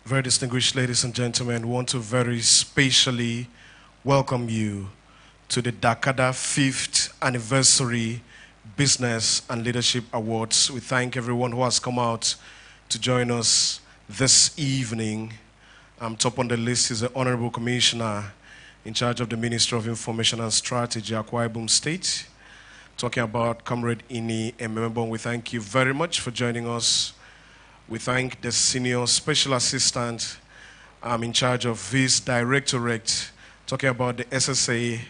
Very distinguished ladies and gentlemen, we want to very specially welcome you to the Dakkada 5th Anniversary Business and Leadership Awards. We thank everyone who has come out to join us this evening. Top on the list is the Honorable Commissioner in charge of the Ministry of Information and Strategy, Akwa Ibom State. Talking about Comrade Ini Ememebon, we thank you very much for joining us. We thank the Senior Special Assistant in charge of Vice Directorate, talking about the SSA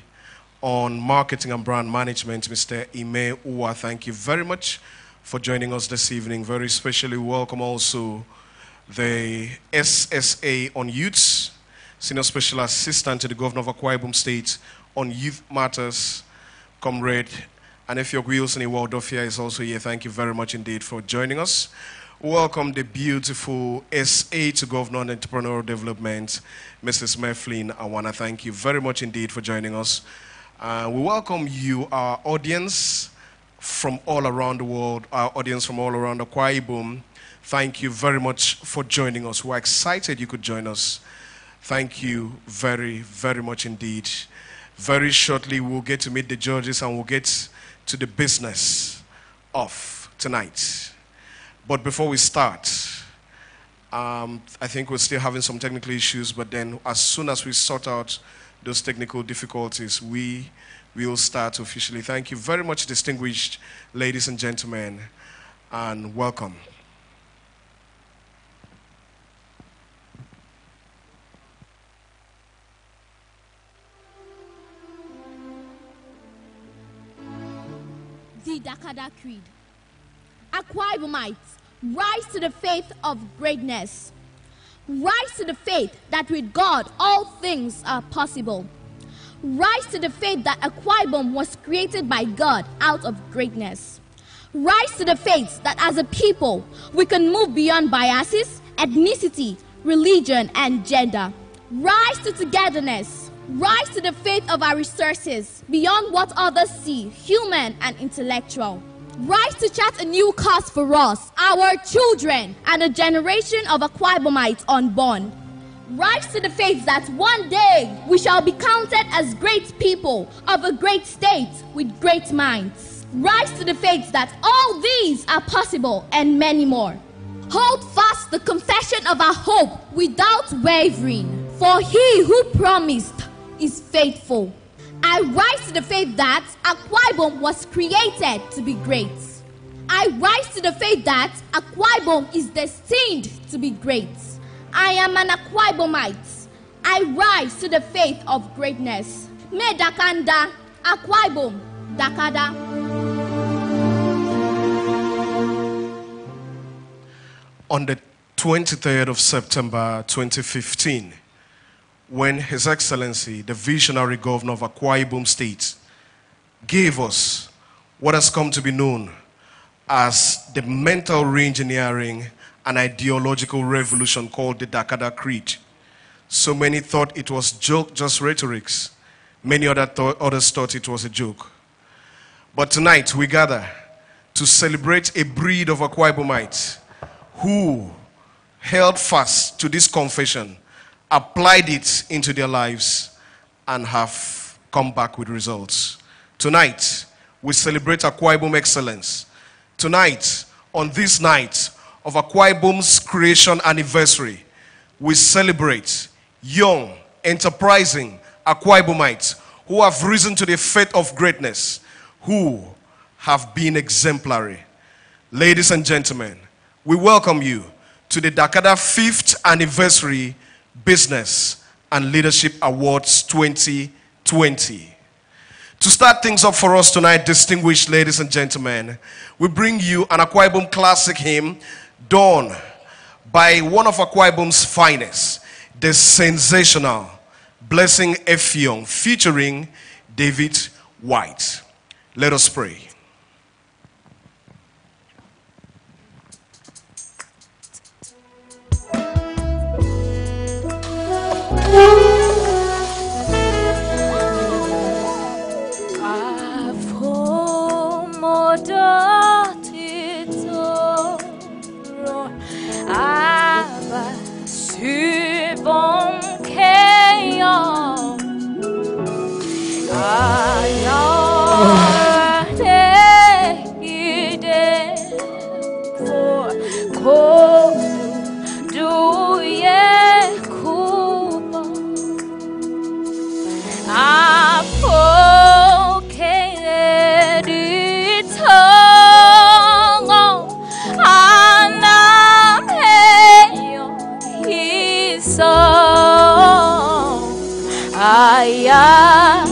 on Marketing and Brand Management, Mr. Ime Uwa. Thank you very much for joining us this evening. Very specially welcome also the SSA on Youths, Senior Special Assistant to the Governor of Akwa Ibom State on Youth Matters, Comrade Anefio Wilson Iwaldofia is also here. Thank you very much indeed for joining us. Welcome the beautiful SA to Governor and Entrepreneurial Development, Mrs. Merflin. I want to thank you very much indeed for joining us. We welcome you, our audience from all around the world, our audience from all around Akwa Ibom. Thank you very much for joining us. We're excited you could join us. Thank you very, very much indeed. Very shortly, we'll get to meet the judges and we'll get to the business of tonight. But before we start, I think we're still having some technical issues, but then as soon as we sort out those technical difficulties, we will start officially. Thank you very much, distinguished ladies and gentlemen, and welcome. The Dakkada Creed. Akwa Ibomites, rise to the faith of greatness. Rise to the faith that with God all things are possible. Rise to the faith that Akwa Ibom was created by God out of greatness. Rise to the faith that as a people we can move beyond biases, ethnicity, religion, and gender. Rise to togetherness. Rise to the faith of our resources beyond what others see, human and intellectual. Rise to chart a new course for us, our children, and a generation of Akwa Ibomites unborn. Rise to the faith that one day we shall be counted as great people of a great state with great minds. Rise to the faith that all these are possible and many more. Hold fast the confession of our hope without wavering, for he who promised is faithful. I rise to the faith that Akwa Ibom was created to be great. I rise to the faith that Akwa Ibom is destined to be great. I am an Akwa Ibomite. I rise to the faith of greatness. Me Dakanda, Akwa Ibom, Dakkada. On the 23rd of September 2015, when His Excellency, the visionary governor of Akwa Ibom State, gave us what has come to be known as the mental re-engineering and ideological revolution called the Dakkada Creed. So many thought it was just rhetorics. Many others thought it was a joke. But tonight we gather to celebrate a breed of Akwa Ibomites who held fast to this confession, applied it into their lives, and have come back with results. Tonight, we celebrate Akwa Ibom excellence. Tonight, on this night of Akwa Ibom's creation anniversary, we celebrate young, enterprising Akwa Ibomites who have risen to the faith of greatness, who have been exemplary. Ladies and gentlemen, we welcome you to the Dakkada 5th Anniversary Business and Leadership Awards 2020. To start things up for us tonight, distinguished ladies and gentlemen, we bring you an Akwa Ibom classic hymn done by one of Akwa Ibom's finest, the sensational Blessing Effiong, featuring David White. Let us pray. ya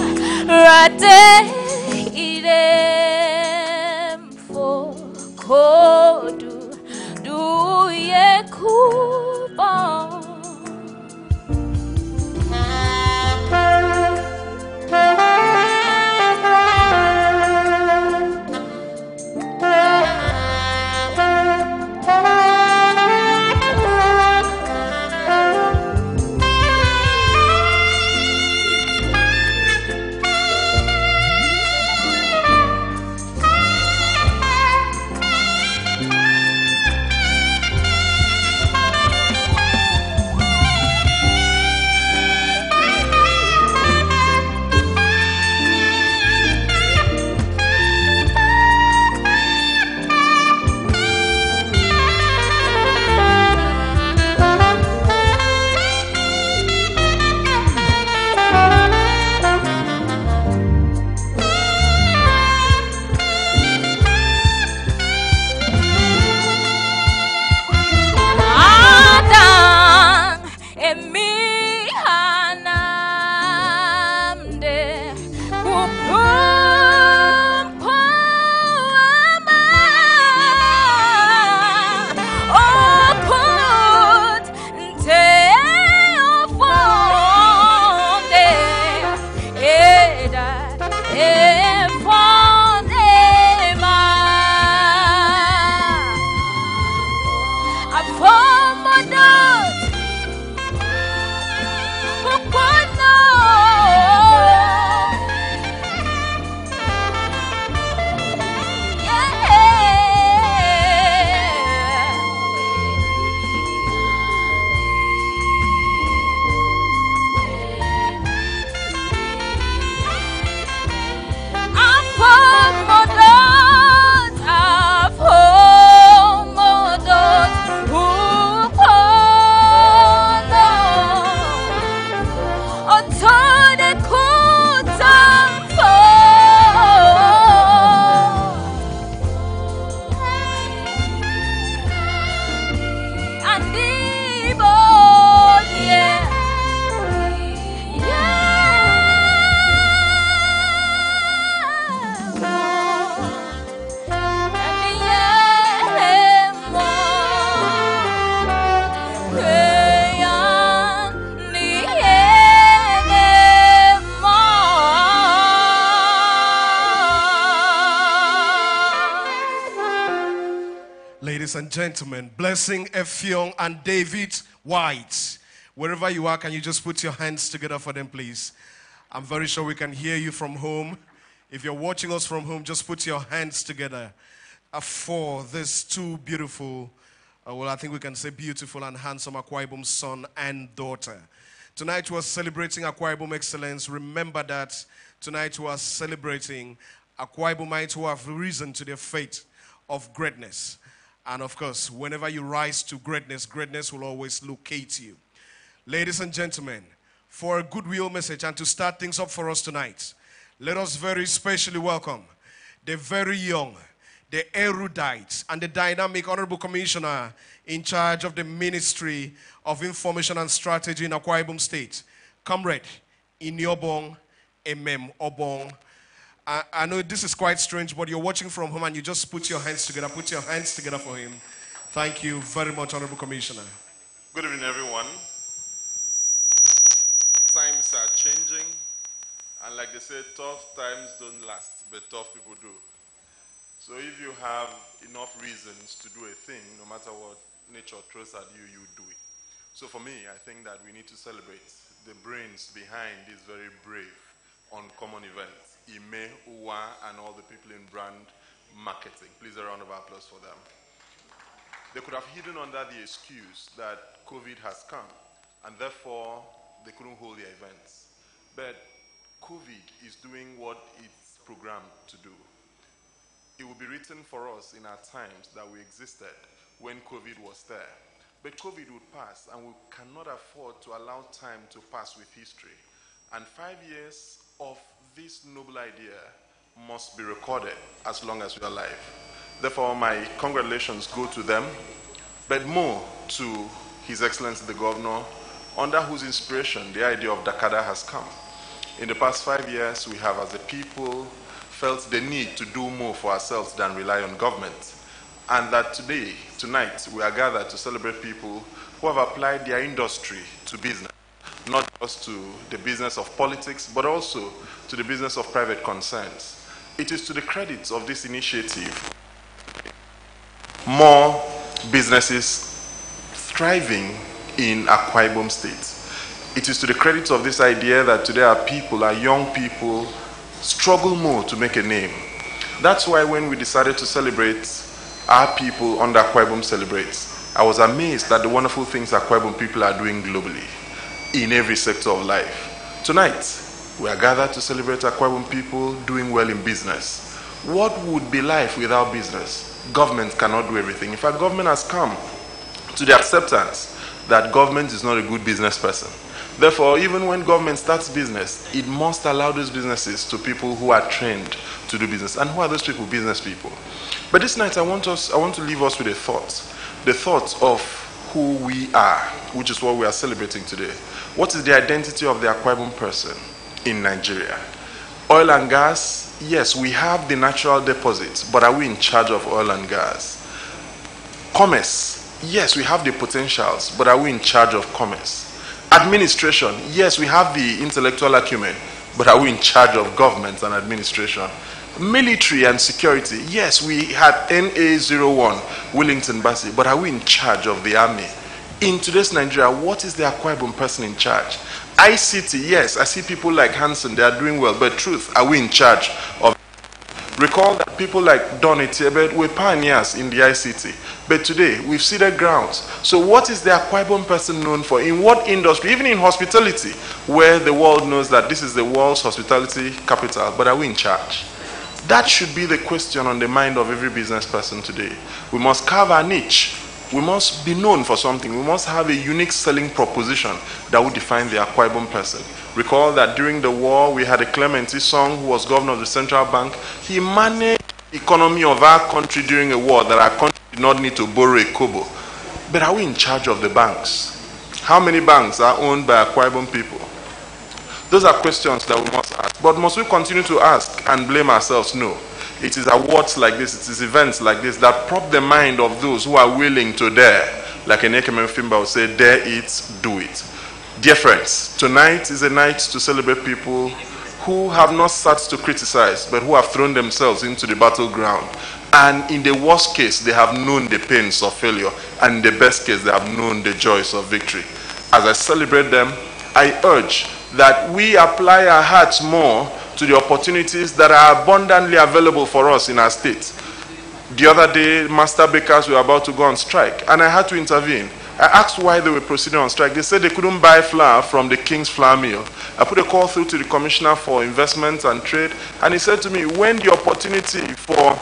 rate idem for kodu do ye kuba. Ladies and gentlemen, Blessing Effiong and David White. Wherever you are, can you just put your hands together for them, please? I'm very sure we can hear you from home. If you're watching us from home, just put your hands together for these two beautiful, well, I think we can say beautiful and handsome Akwa Ibom son and daughter. Tonight we're celebrating Akwa Ibom excellence. Remember that tonight we are celebrating Akwa Ibomites who have risen to their fate of greatness. And of course, whenever you rise to greatness, greatness will always locate you. Ladies and gentlemen, for a goodwill message and to start things up for us tonight, let us very specially welcome the very young, the erudite, and the dynamic Honorable Commissioner in charge of the Ministry of Information and Strategy in Akwa Ibom State, Comrade Ibom Obong. I know this is quite strange, but you're watching from home and you just put your hands together. Put your hands together for him. Thank you very much, Honorable Commissioner. Good evening, everyone. Times are changing, and like they say, tough times don't last, but tough people do. So if you have enough reasons to do a thing, no matter what nature throws at you, you do it. So for me, I think that we need to celebrate the brains behind this very brave, uncommon event. Ime, Uwa, and all the people in brand marketing. Please, a round of applause for them. They could have hidden under the excuse that COVID has come, and therefore they couldn't hold their events. But COVID is doing what it's programmed to do. It will be written for us in our times that we existed when COVID was there. But COVID would pass, and we cannot afford to allow time to pass with history. And 5 years of this noble idea must be recorded as long as we are alive. Therefore, my congratulations go to them, but more to His Excellency the Governor, under whose inspiration the idea of Dakkada has come. In the past 5 years, we have, as a people, felt the need to do more for ourselves than rely on government. And that today, tonight, we are gathered to celebrate people who have applied their industry to business, not just to the business of politics, but also to the business of private concerns. It is to the credit of this initiative, more businesses thriving in Akwa Ibom State. It is to the credit of this idea that today our young people, struggle more to make a name. That's why when we decided to celebrate our people under Akwa Ibom Celebrates, I was amazed at the wonderful things Akwa Ibom people are doing globally, in every sector of life. Tonight, we are gathered to celebrate Akwa Ibom people doing well in business. What would be life without business? Government cannot do everything. In fact, government has come to the acceptance that government is not a good business person. Therefore, even when government starts business, it must allow those businesses to people who are trained to do business. And who are those people? Business people. But this night, I want to leave us with a thought. The thought of who we are, which is what we are celebrating today. What is the identity of the Akwa Ibom person in Nigeria? Oil and gas, yes, we have the natural deposits, but are we in charge of oil and gas? Commerce, yes, we have the potentials, but are we in charge of commerce? Administration, yes, we have the intellectual acumen, but are we in charge of government and administration? Military and security, yes, we had NA01, Wellington Bassey, but are we in charge of the army? In today's Nigeria, what is the Akwa Ibom person in charge? ICT, yes, I see people like Hanson, they are doing well, but truth, are we in charge of? Recall that people like Don Etiebe were pioneers in the ICT, but today we've ceded grounds. So what is the Akwa Ibom person known for? In what industry? Even in hospitality, where the world knows that this is the world's hospitality capital, but are we in charge? That should be the question on the mind of every business person today. We must carve our niche. We must be known for something. We must have a unique selling proposition that would define the Akwa Ibom person. Recall that during the war, we had a Clemente Song who was governor of the central bank. He managed the economy of our country during a war that our country did not need to borrow a kobo. But are we in charge of the banks? How many banks are owned by Akwa Ibom people? Those are questions that we must ask. But must we continue to ask and blame ourselves? No. It is awards like this, it is events like this that prop the mind of those who are willing to dare. Like an Ekeme Fimba would say, dare it, do it. Dear friends, tonight is a night to celebrate people who have not sat to criticize, but who have thrown themselves into the battleground. And in the worst case, they have known the pains of failure. And in the best case, they have known the joys of victory. As I celebrate them, I urge that we apply our hearts more to the opportunities that are abundantly available for us in our state. The other day, master bakers were about to go on strike, and I had to intervene. I asked why they were proceeding on strike. They said they couldn't buy flour from the King's Flour Mill. I put a call through to the Commissioner for Investment and Trade, and he said to me, when the opportunity for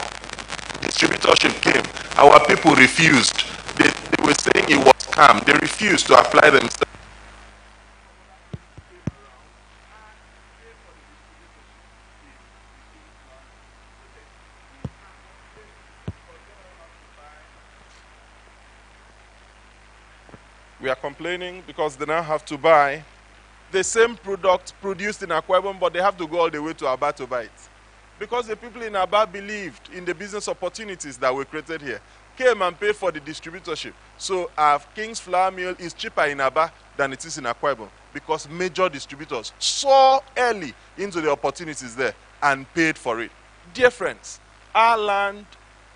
distributorship came, our people refused. They were saying it was scam. They refused to apply themselves. We are complaining because they now have to buy the same product produced in Akwa Ibom, but they have to go all the way to Aba to buy it. Because the people in Aba believed in the business opportunities that were created here, came and paid for the distributorship. So our King's Flour Mill is cheaper in Aba than it is in Akwa Ibom, because major distributors saw early into the opportunities there and paid for it. Dear friends, our land,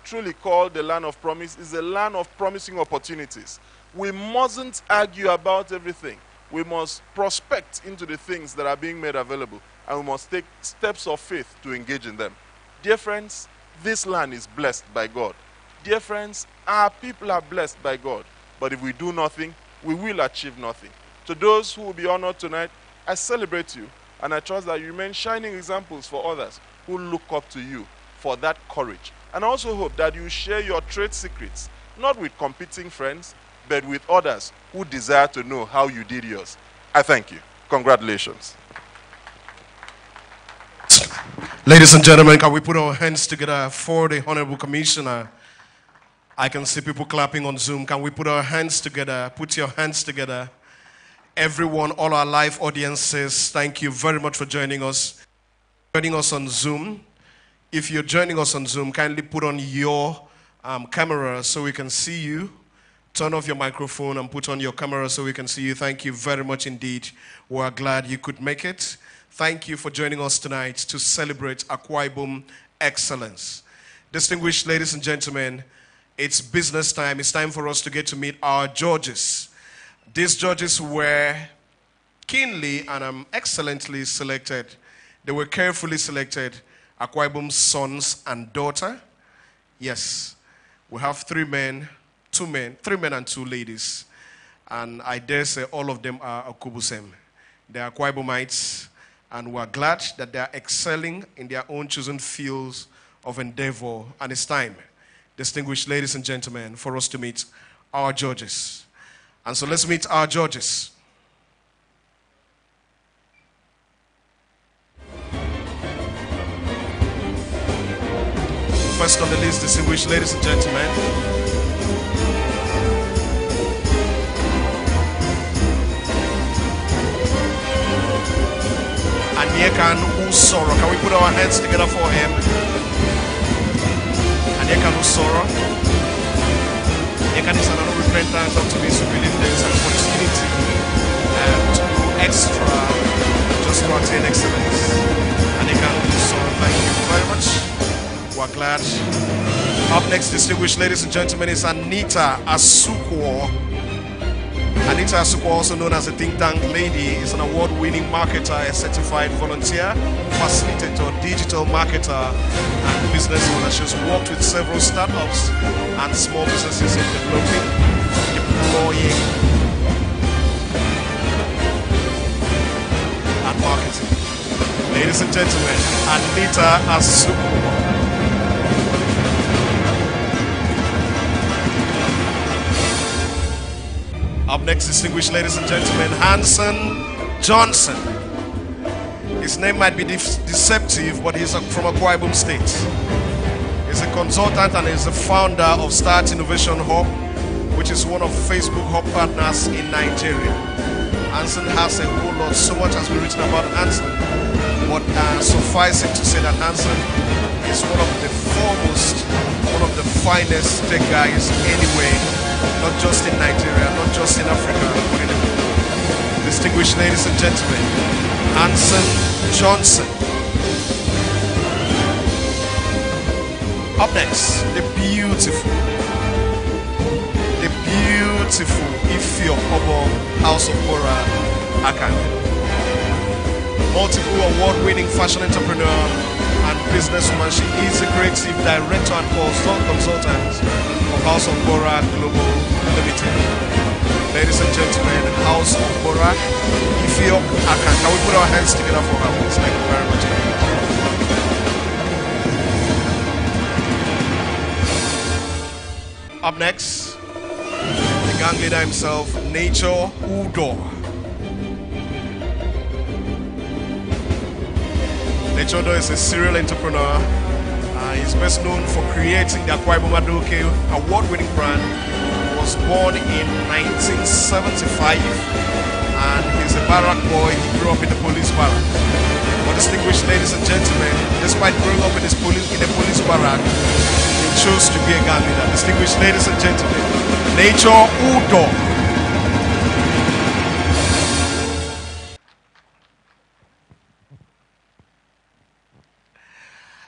truly called the land of promise, is a land of promising opportunities. We mustn't argue about everything. We must prospect into the things that are being made available, and we must take steps of faith to engage in them. Dear friends, this land is blessed by God. Dear friends, our people are blessed by God. But if we do nothing, we will achieve nothing. To those who will be honored tonight, I celebrate you, and I trust that you remain shining examples for others who look up to you for that courage. And I also hope that you share your trade secrets, not with competing friends, but with others who desire to know how you did yours. I thank you. Congratulations. Ladies and gentlemen, can we put our hands together for the Honorable Commissioner? I can see people clapping on Zoom. Can we put our hands together? Put your hands together. Everyone, all our live audiences, thank you very much for joining us. Joining us on Zoom. If you're joining us on Zoom, kindly put on your camera so we can see you. Turn off your microphone and put on your camera so we can see you. Thank you very much indeed. We're glad you could make it. Thank you for joining us tonight to celebrate Akwa Ibom excellence. Distinguished ladies and gentlemen, it's business time. It's time for us to get to meet our judges. These judges were keenly and excellently selected. They were carefully selected. Akwa Ibom's sons and daughter. Yes, we have three men and two ladies. And I dare say all of them are Akubusem. They are Akwa Ibomites, and we're glad that they are excelling in their own chosen fields of endeavor. And it's time, distinguished ladies and gentlemen, for us to meet our judges. And so let's meet our judges. First on the list, distinguished ladies and gentlemen, Anyekan Usoro. Can we put our hands together for him? Anyekan Usoro. Anyekan is an unrepentant optimist who believes there is an opportunity to do extra just to attain excellence. Anyekan Usoro, thank you very much. We're glad. Up next, distinguished ladies and gentlemen, is Anita Asukwo. Anita Asukwo, also known as a think tank lady, is an award-winning marketer, a certified volunteer, facilitator, digital marketer, and business owner. She's worked with several startups and small businesses in developing, deploying, and marketing. Ladies and gentlemen, Anita Asukwo. Up next, distinguished ladies and gentlemen, Hanson Johnson. His name might be deceptive, but he's from Akwa Ibom State. He's a consultant and is the founder of Start Innovation Hub, which is one of Facebook Hub partners in Nigeria. Hanson has a whole lot, so much has been written about Hanson, but suffice it to say that Hanson is one of the foremost, one of the finest tech guys anyway. Not just in Nigeria, not just in Africa, but in the world. Distinguished ladies and gentlemen, Hanson Johnson. Up next, the beautiful Ifio Obom House of Bora Akan. Multiple award-winning fashion entrepreneur and businesswoman. She is a creative director and consultant of House of Bora Global Limited. Ladies and gentlemen, House of Bora Ifio Akan. Can we put our hands together for her, please? Thank you very much. Up next, the gang leader himself, Nature Udo. Nature Udo is a serial entrepreneur. He's best known for creating the Akwa Ibom Adoke award-winning brand. He was born in 1975 and he's a barrack boy. He grew up in the police barrack. But distinguished ladies and gentlemen, despite growing up in a police barrack, he chose to be a gang leader. Distinguished ladies and gentlemen, Nature Udo.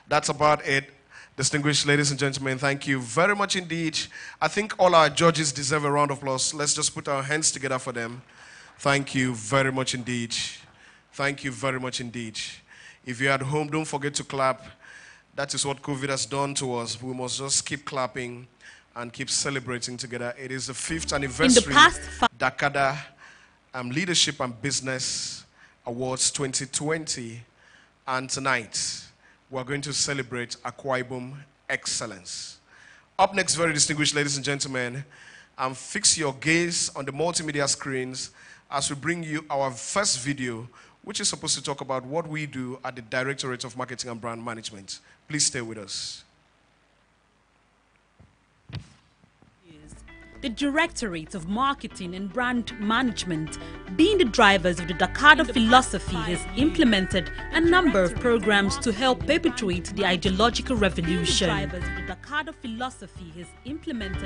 That's about it. Distinguished ladies and gentlemen, thank you very much indeed. I think all our judges deserve a round of applause. Let's just put our hands together for them. Thank you very much indeed. Thank you very much indeed. If you're at home, don't forget to clap. That is what COVID has done to us. We must just keep clapping and keep celebrating together. It is the 5th anniversary Dakkada Leadership and Business Awards 2020. And tonight, we're going to celebrate Akwa Ibom excellence. Up next, very distinguished ladies and gentlemen, fix your gaze on the multimedia screens as we bring you our first video, which is supposed to talk about what we do at the Directorate of Marketing and Brand Management. Please stay with us. the Directorate of Marketing and Brand Management, being the drivers of the Dakkada philosophy, has implemented a number of programs to help perpetuate the ideological revolution.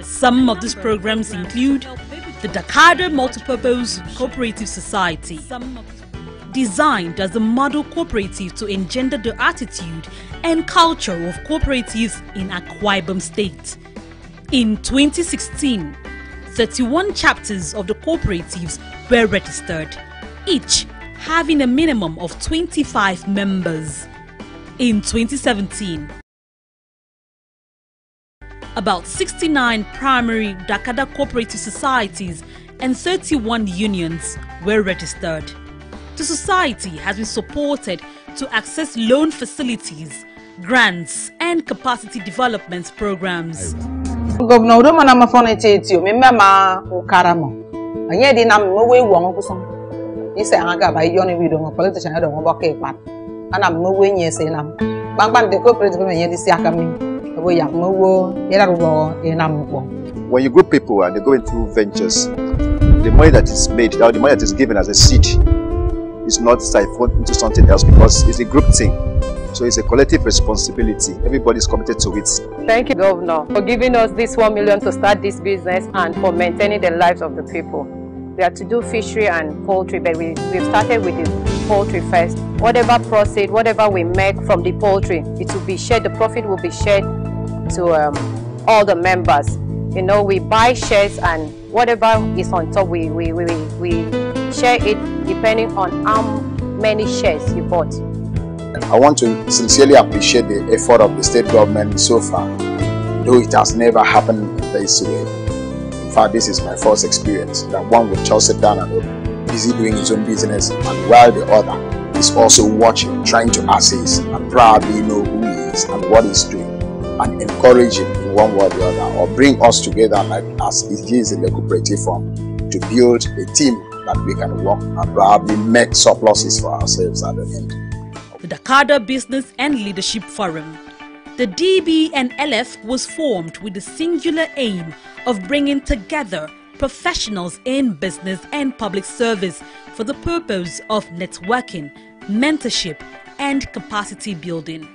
Some of these programs include the Dakkada Multipurpose Cooperative Society, designed as a model cooperative to engender the attitude and culture of cooperatives in Akwa Ibom State. In 2016, 31 chapters of the cooperatives were registered, each having a minimum of 25 members. In 2017, about 69 primary Dakkada cooperative societies and 31 unions were registered. The society has been supported to access loan facilities, grants, and capacity development programs. Governor, we don't want to phone you. Me mama ukaramo. Anye di nam mo we wong kusong. Ise anga ba yoni we don't politician don't work e pat. Ana mo we nye se nam. Bang the cooperative me nye di si aka mi. We yak mo wo yera rubo e nam ko. When you group people and they go into ventures, the money that is made, or the money that is given as a seed, is not siphoned into something else because it's a group thing. So it's a collective responsibility. Everybody is committed to it. Thank you, Governor, for giving us this 1 million to start this business and for maintaining the lives of the people. We have to do fishery and poultry, but we've started with the poultry first. Whatever proceed, whatever we make from the poultry, it will be shared. The profit will be shared to all the members. You know, we buy shares and whatever is on top, we share it depending on how many shares you bought. I want to sincerely appreciate the effort of the state government so far, though it has never happened this way. In fact, this is my first experience that one would just sit down and be busy doing his own business, and while the other is also watching, trying to assess and probably know who he is and what he's doing, and encourage him in one way or the other, or bring us together like as it is in the cooperative form to build a team that we can work and probably make surpluses for ourselves at the end. The Dakkada Business and Leadership Forum. The DB&LF was formed with the singular aim of bringing together professionals in business and public service for the purpose of networking, mentorship, and capacity building.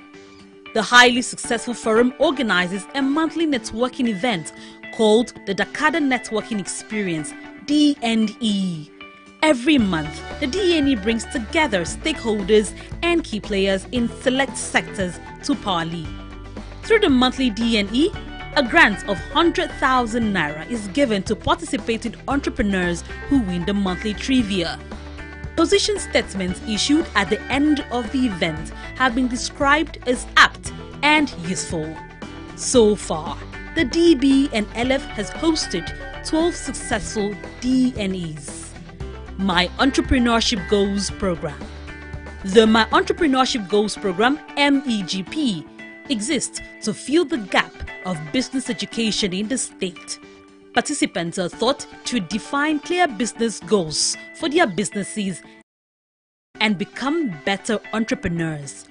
The highly successful forum organizes a monthly networking event called the Dakkada Networking Experience, D&E. Every month, the D&E brings together stakeholders and key players in select sectors to parley. Through the monthly D&E, a grant of 100,000 naira is given to participating entrepreneurs who win the monthly trivia. Position statements issued at the end of the event have been described as apt and useful. So far, the DB&LF has hosted 12 successful D&Es. My Entrepreneurship Goals Program. The My Entrepreneurship Goals Program, MEGP, exists to fill the gap of business education in the state. Participants are taught to define clear business goals for their businesses and become better entrepreneurs.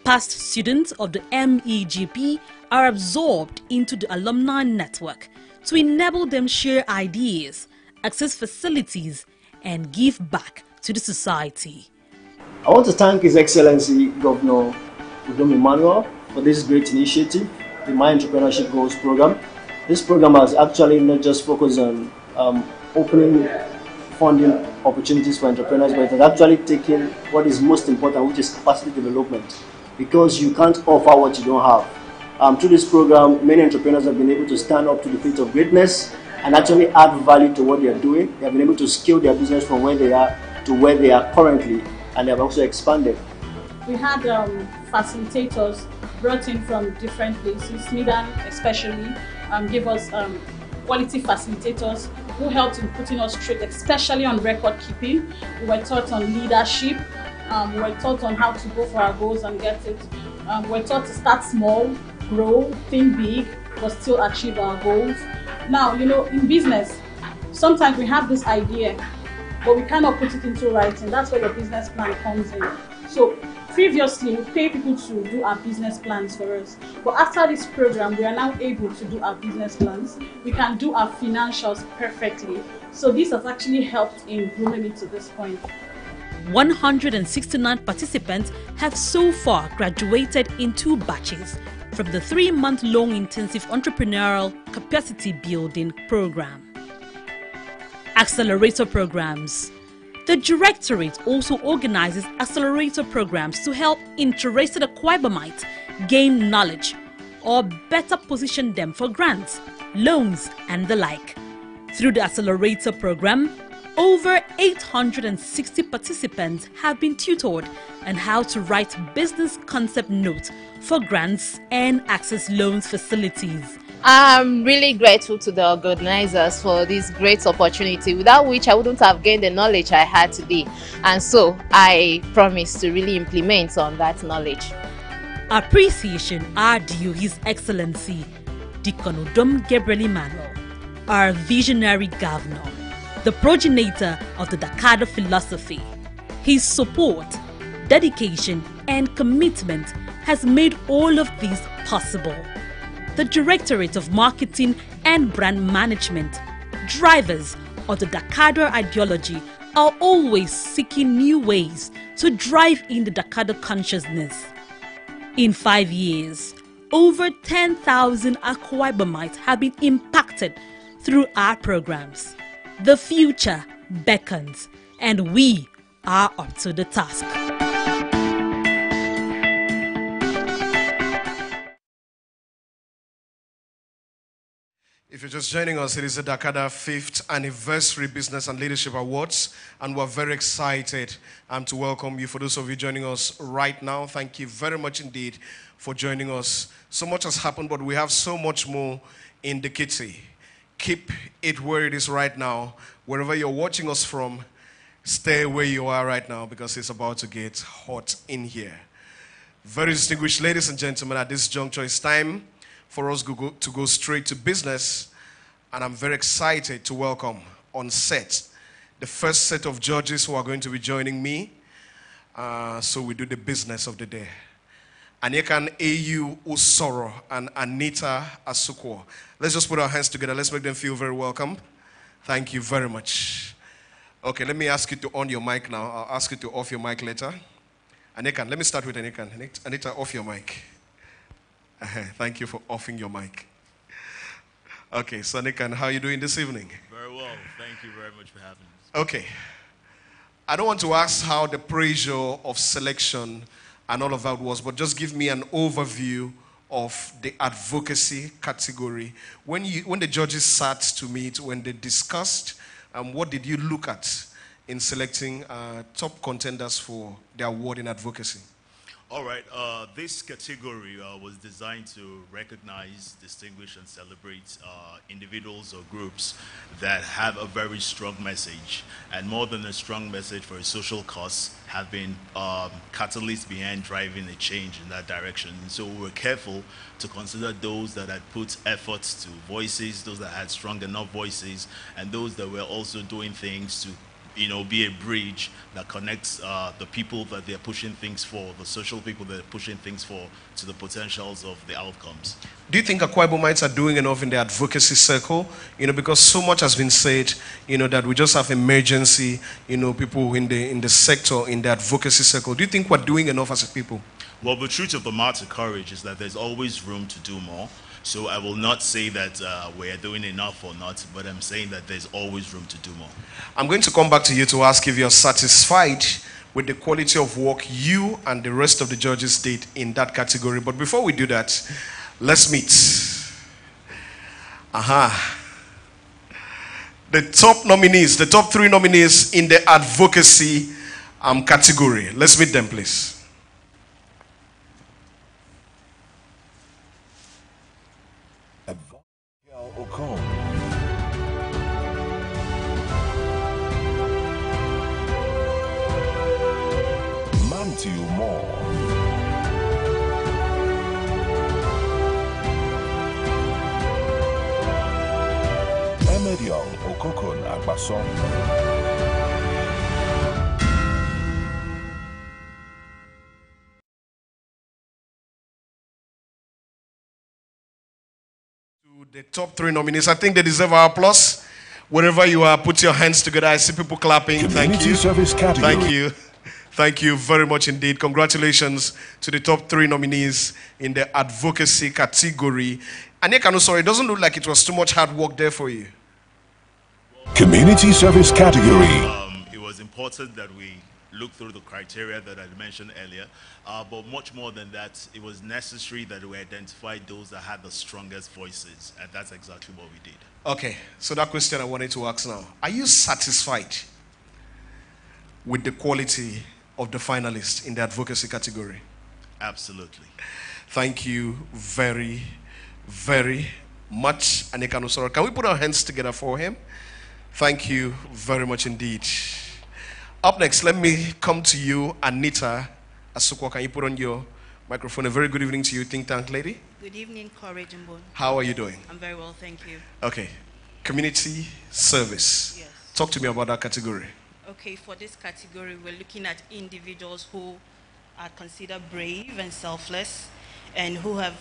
Past students of the MEGP are absorbed into the alumni network to enable them share ideas, access facilities, and give back to the society. I want to thank His Excellency Governor Ibom Emmanuel for this great initiative, the My Entrepreneurship Goals Program. This program has actually not just focused on opening funding opportunities for entrepreneurs, but it has actually taken what is most important, which is capacity development, because you can't offer what you don't have. Through this program, many entrepreneurs have been able to stand up to the feet of greatness and actually add value to what they are doing. They have been able to scale their business from where they are to where they are currently, and they have also expanded. We had facilitators brought in from different places. Smidan especially gave us quality facilitators who helped in putting us straight, especially on record keeping. We were taught on leadership. We were taught on how to go for our goals and get it. We were taught to start small, grow, think big, but still achieve our goals. Now, you know, in business, sometimes we have this idea, but we cannot put it into writing. That's where your business plan comes in. So previously, we pay people to do our business plans for us. But after this program, we are now able to do our business plans. We can do our financials perfectly. So this has actually helped in grooming me to this point. 169 participants have so far graduated in 2 batches from the 3-month-long intensive entrepreneurial capacity building program. Accelerator programs. The Directorate also organizes accelerator programs to help interested Akwa Ibomites gain knowledge or better position them for grants, loans, and the like. Through the accelerator program, over 860 participants have been tutored on how to write business concept notes for grants and access loans facilities. I'm really grateful to the organizers for this great opportunity, without which I wouldn't have gained the knowledge I had today. And so I promise to really implement on that knowledge. Appreciation are due His Excellency Deacon Udom Gabriel Emmanuel, our visionary governor, the progenitor of the Dakkada philosophy. His support, dedication, and commitment has made all of this possible. The Directorate of Marketing and Brand Management, drivers of the Dakkada ideology, are always seeking new ways to drive in the Dakkada consciousness. In 5 years, over 10,000 Akwa Ibomites have been impacted through our programs. The future beckons, and we are up to the task. If you're just joining us, it is the Dakkada 5th Anniversary Business and Leadership Awards, and we're very excited to welcome you. For those of you joining us right now, thank you very much indeed for joining us. So much has happened, but we have so much more in the kitty. Keep it where it is right now. Wherever you're watching us from, stay where you are right now because it's about to get hot in here. Very distinguished ladies and gentlemen, at this juncture, it's time for us to go straight to business. And I'm very excited to welcome on set the first set of judges who are going to be joining me. So we do the business of the day. Anyekan A.U. Usoro and Anita Asukwo. Let's just put our hands together. Let's make them feel very welcome. Thank you very much. Okay, let me ask you to on your mic now. I'll ask you to off your mic later. Anyekan, let me start with Anyekan. Anita, off your mic. Thank you for offing your mic. Okay, so Anyekan, how are you doing this evening? Very well. Thank you very much for having us. Okay. I don't want to ask how the pressure of selection and all of that was, but just give me an overview of the advocacy category. When the judges sat to meet, when they discussed, what did you look at in selecting top contenders for the award in advocacy? All right. This category was designed to recognize, distinguish, and celebrate individuals or groups that have a very strong message, and more than a strong message for a social cause, have been catalysts behind driving a change in that direction. And so we were careful to consider those that had put efforts to voices, those that had strong enough voices, and those that were also doing things to be a bridge that connects the people that they're pushing things for, the social people that are pushing things for, to the potentials of the outcomes. Do you think Akwa Ibomites are doing enough in the advocacy circle? Because so much has been said, that we just have emergency, people in the sector, in the advocacy circle. Do you think we're doing enough as a people? Well, the truth of the matter, courage, is that there's always room to do more. So I will not say that we are doing enough or not, but I'm saying that there's always room to do more. I'm going to come back to you to ask if you're satisfied with the quality of work you and the rest of the judges did in that category. But before we do that, let's meet. The top nominees, the top 3 nominees in the advocacy category. Let's meet them, please. To you more. Emedion Okokon Agbason. the top 3 nominees. I think they deserve our applause. Wherever you are, put your hands together. I see people clapping. Thank you. Service category. Thank you. Thank you very much indeed. Congratulations to the top 3 nominees in the advocacy category. Anyekanu, sorry, it doesn't look like it was too much hard work there for you. Community service category. It was important that we look through the criteria that I mentioned earlier, but much more than that, it was necessary that we identified those that had the strongest voices, and that's exactly what we did. Okay, so that question I wanted to ask now. Are you satisfied with the quality of the finalists in the advocacy category? Absolutely. Thank you very, very much, Aneka Nusoro. Can we put our hands together for him? Thank you very much indeed. Up next, let me come to you, Anita Asukwa. Can you put on your microphone? A very good evening to you, Think Tank lady. Good evening, Courage and Bone. How are you doing? I'm very well, thank you. Okay. Community service. Yes. Talk to me about that category. Okay, for this category, we're looking at individuals who are considered brave and selfless and who have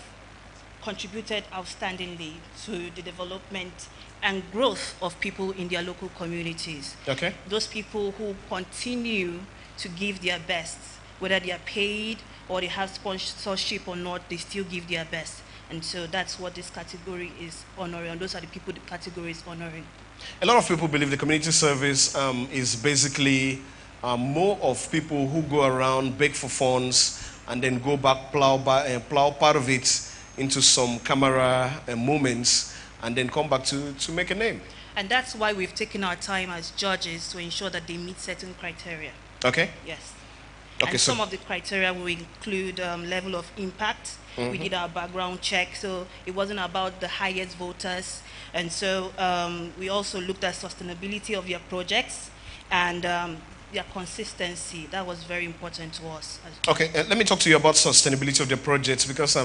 contributed outstandingly to the development and growth of people in their local communities. Okay. Those people who continue to give their best, whether they are paid or they have sponsorship or not, they still give their best. And so that's what this category is honoring. And those are the people the category is honoring. A lot of people believe the community service is basically more of people who go around, beg for funds, and then go back, plow part of it into some camera moments, and then come back to make a name. And that's why we've taken our time as judges to ensure that they meet certain criteria. Okay. Yes. Okay, and so some of the criteria will include level of impact. We did our background check, so it wasn't about the highest voters. And so we also looked at sustainability of your projects and their consistency. That was very important to us. Okay, let me talk to you about sustainability of the projects, because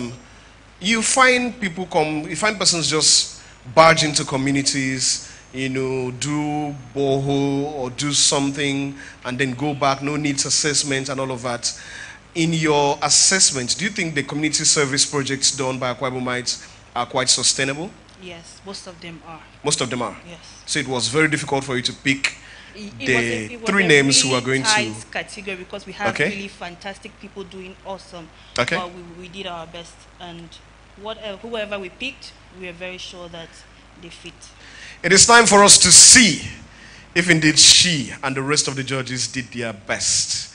you find people you find persons just barge into communities, you know, do borehole or do something and then go back, no needs assessment and all of that. In your assessment, do you think the community service projects done by Akwa Ibomites are quite sustainable? Yes, most of them are. Most of them are? Yes. So it was very difficult for you to pick it was 3 names really who are going tight to... category because we have really fantastic people doing awesome. Okay. But we did our best, and whoever we picked, we are very sure that they fit. It is time for us to see if indeed she and the rest of the judges did their best.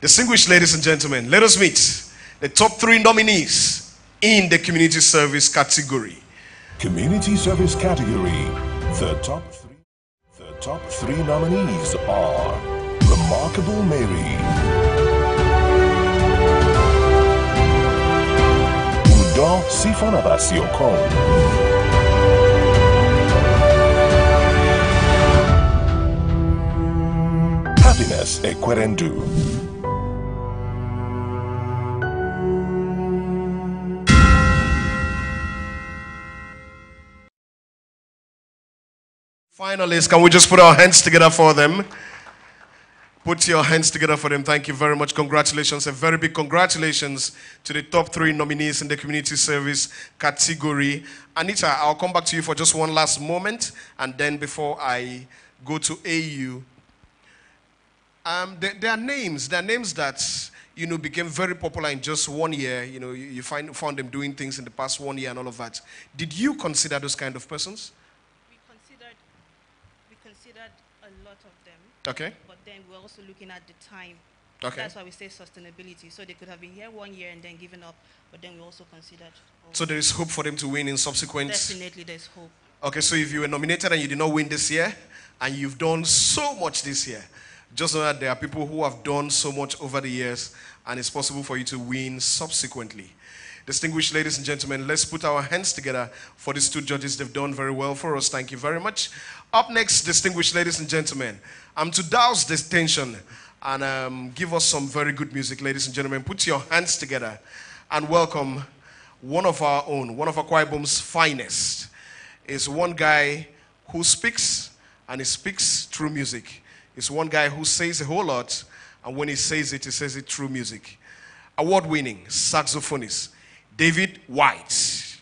Distinguished ladies and gentlemen, let us meet the top 3 nominees in the community service category. Community service category. The top three nominees are Remarkable Mary, Udo Sifonabasiokon, Happiness Ekwerendu. Finalists, can we just put our hands together for them? Put your hands together for them. Thank you very much. Congratulations. A very big congratulations to the top 3 nominees in the community service category. Anita, I'll come back to you for just one last moment. And then before I go to AU, there are names that, you know, became very popular in just 1 year. You know, you found them doing things in the past 1 year and all of that. Did you consider those kind of persons? We considered a lot of them. Okay. But then we're also looking at the time. Okay. That's why we say sustainability. So they could have been here 1 year and then given up, but then we also considered. So there is hope for them to win in subsequent... Definitely there's hope. Okay, so if you were nominated and you did not win this year, and you've done so much this year, just know that there are people who have done so much over the years, and it's possible for you to win subsequently. Distinguished ladies and gentlemen, let's put our hands together for these 2 judges. They've done very well for us. Thank you very much. Up next, distinguished ladies and gentlemen, to douse this tension and give us some very good music, ladies and gentlemen, put your hands together and welcome one of our own, one of Akwa Ibom's finest. Is one guy who speaks, and he speaks through music. It's one guy who says a whole lot, and when he says it through music. Award-winning saxophonist, David White.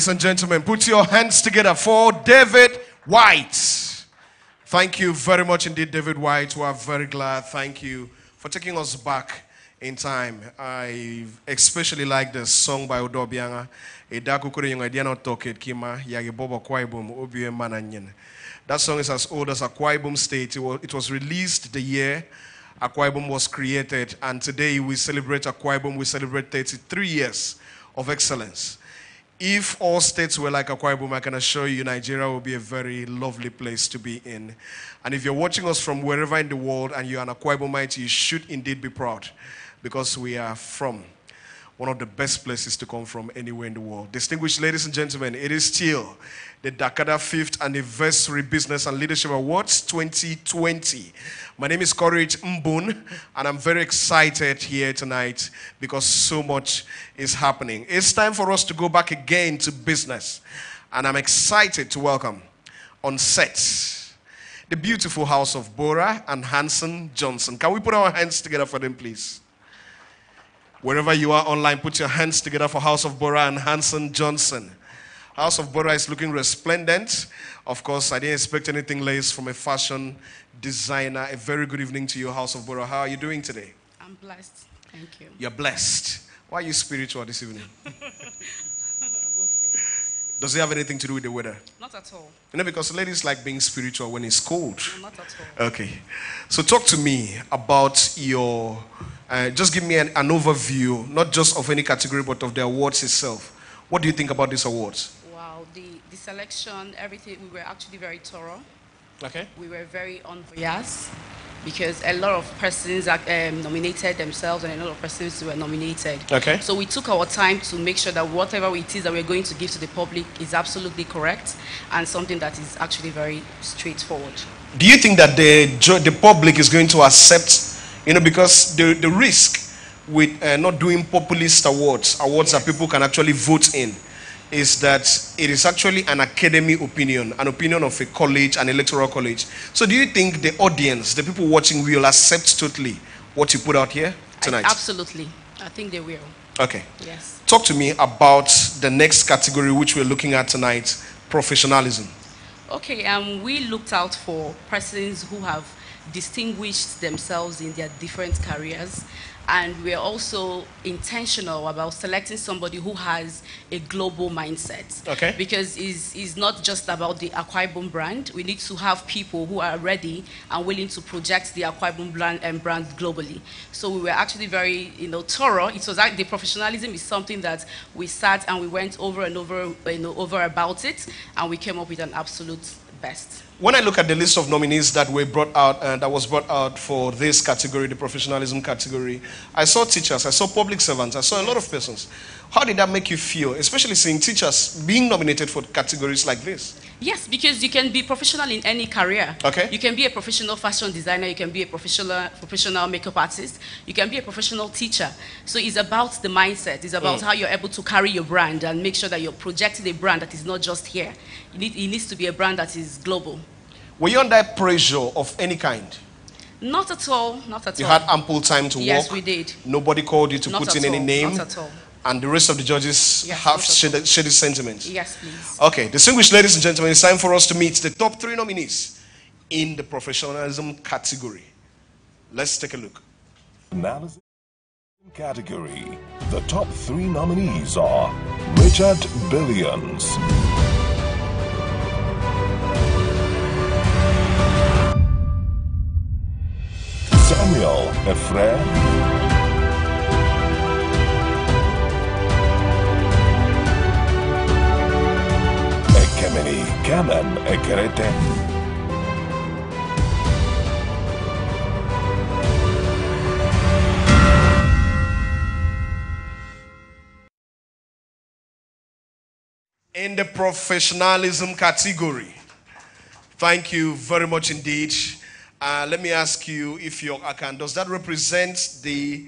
Ladies and gentlemen, put your hands together for David White. Thank you very much indeed, David White. We are very glad. Thank you for taking us back in time. I especially like the song by Odobianga. That song is as old as Akwa Ibom State. It was released the year Akwa Ibom was created, and today we celebrate Akwa Ibom. We celebrate 33 years of excellence. If all states were like Akwa Ibom, I can assure you Nigeria will be a very lovely place to be in. And if you're watching us from wherever in the world and you're an Akwa Ibomite, you should indeed be proud, because we are from one of the best places to come from anywhere in the world. Distinguished ladies and gentlemen, it is still the Dakkada 5th Anniversary Business and Leadership Awards 2020. My name is Courage Mbun, and I'm very excited here tonight because so much is happening. It's time for us to go back again to business, and I'm excited to welcome on set the beautiful house of Bora and Hanson Johnson. Can we put our hands together for them, please? Wherever you are online, put your hands together for House of Bora and Hanson Johnson. House of Bora is looking resplendent. Of course, I didn't expect anything less from a fashion designer. A very good evening to you, House of Bora. How are you doing today? I'm blessed. Thank you. You're blessed. Why are you spiritual this evening? Does it have anything to do with the weather? Not at all. You know, because ladies like being spiritual when it's cold. No, not at all. Okay. So talk to me about your, just give me an overview, not just of any category, but of the awards itself. What do you think about these awards? Wow, the selection, everything, we were actually very thorough. Okay. We were very unbiased because a lot of persons nominated themselves and a lot of persons were nominated. Okay. So we took our time to make sure that whatever it is that we're going to give to the public is absolutely correct and something that is actually very straightforward. Do you think that the public is going to accept, you know, because the risk with not doing populist awards yes, that people can actually vote in, is that it is actually an academy opinion, an opinion of a college, an electoral college. So do you think the audience, the people watching, will accept totally what you put out here tonight? Absolutely. I think they will. Okay. Yes. Talk to me about the next category which we're looking at tonight, professionalism. Okay, we looked out for persons who have distinguished themselves in their different careers, and we're also intentional about selecting somebody who has a global mindset. Okay. Because it's not just about the Akwa Ibom brand. We need to have people who are ready and willing to project the Akwa Ibom brand globally. So we were actually very, thorough. It was like the professionalism is something that we sat and we went over and over, over about it, and we came up with an absolute best. When I look at the list of nominees that were brought out, that was brought out for this category, the professionalism category, I saw teachers, I saw public servants, I saw a lot of persons. How did that make you feel, especially seeing teachers being nominated for categories like this? Yes, because you can be professional in any career. Okay. You can be a professional fashion designer, you can be a professional makeup artist, you can be a professional teacher. So it's about the mindset, it's about how you're able to carry your brand and make sure that you're projecting a brand that is not just here. It needs to be a brand that is global. Were you under pressure of any kind? Not at all, not at all. You had ample time to work? Yes, we did. Nobody called you to put in any name? Not at all. And the rest of the judges have shared this sentiment? Yes, please. Okay, distinguished ladies and gentlemen, it's time for us to meet the top 3 nominees in the professionalism category. Let's take a look. Analysis category. The top 3 nominees are Richard Billions, Samuel Efre, Ekemini Kamen Ekerete, in the professionalism category. Thank you very much indeed. Let me ask you, if you can, does that represent the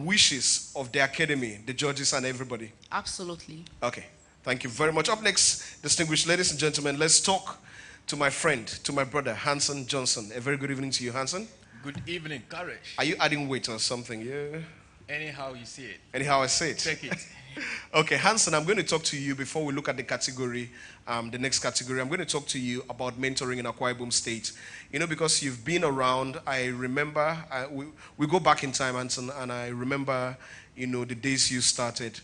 wishes of the academy, the judges and everybody? Absolutely. Okay, thank you very much. Up next, distinguished ladies and gentlemen, let's talk to my friend, to my brother, Hanson Johnson. A very good evening to you, Hanson. Good evening, Courage. Are you adding weight or something? Yeah. Anyhow you see it. Anyhow I say it. Take it. Okay, Hanson, I'm going to talk to you before we look at the category, the next category. I'm going to talk to you about mentoring in Akwa Ibom State. You know, because you've been around, I remember, we go back in time, Hanson, and I remember, you know, the days you started.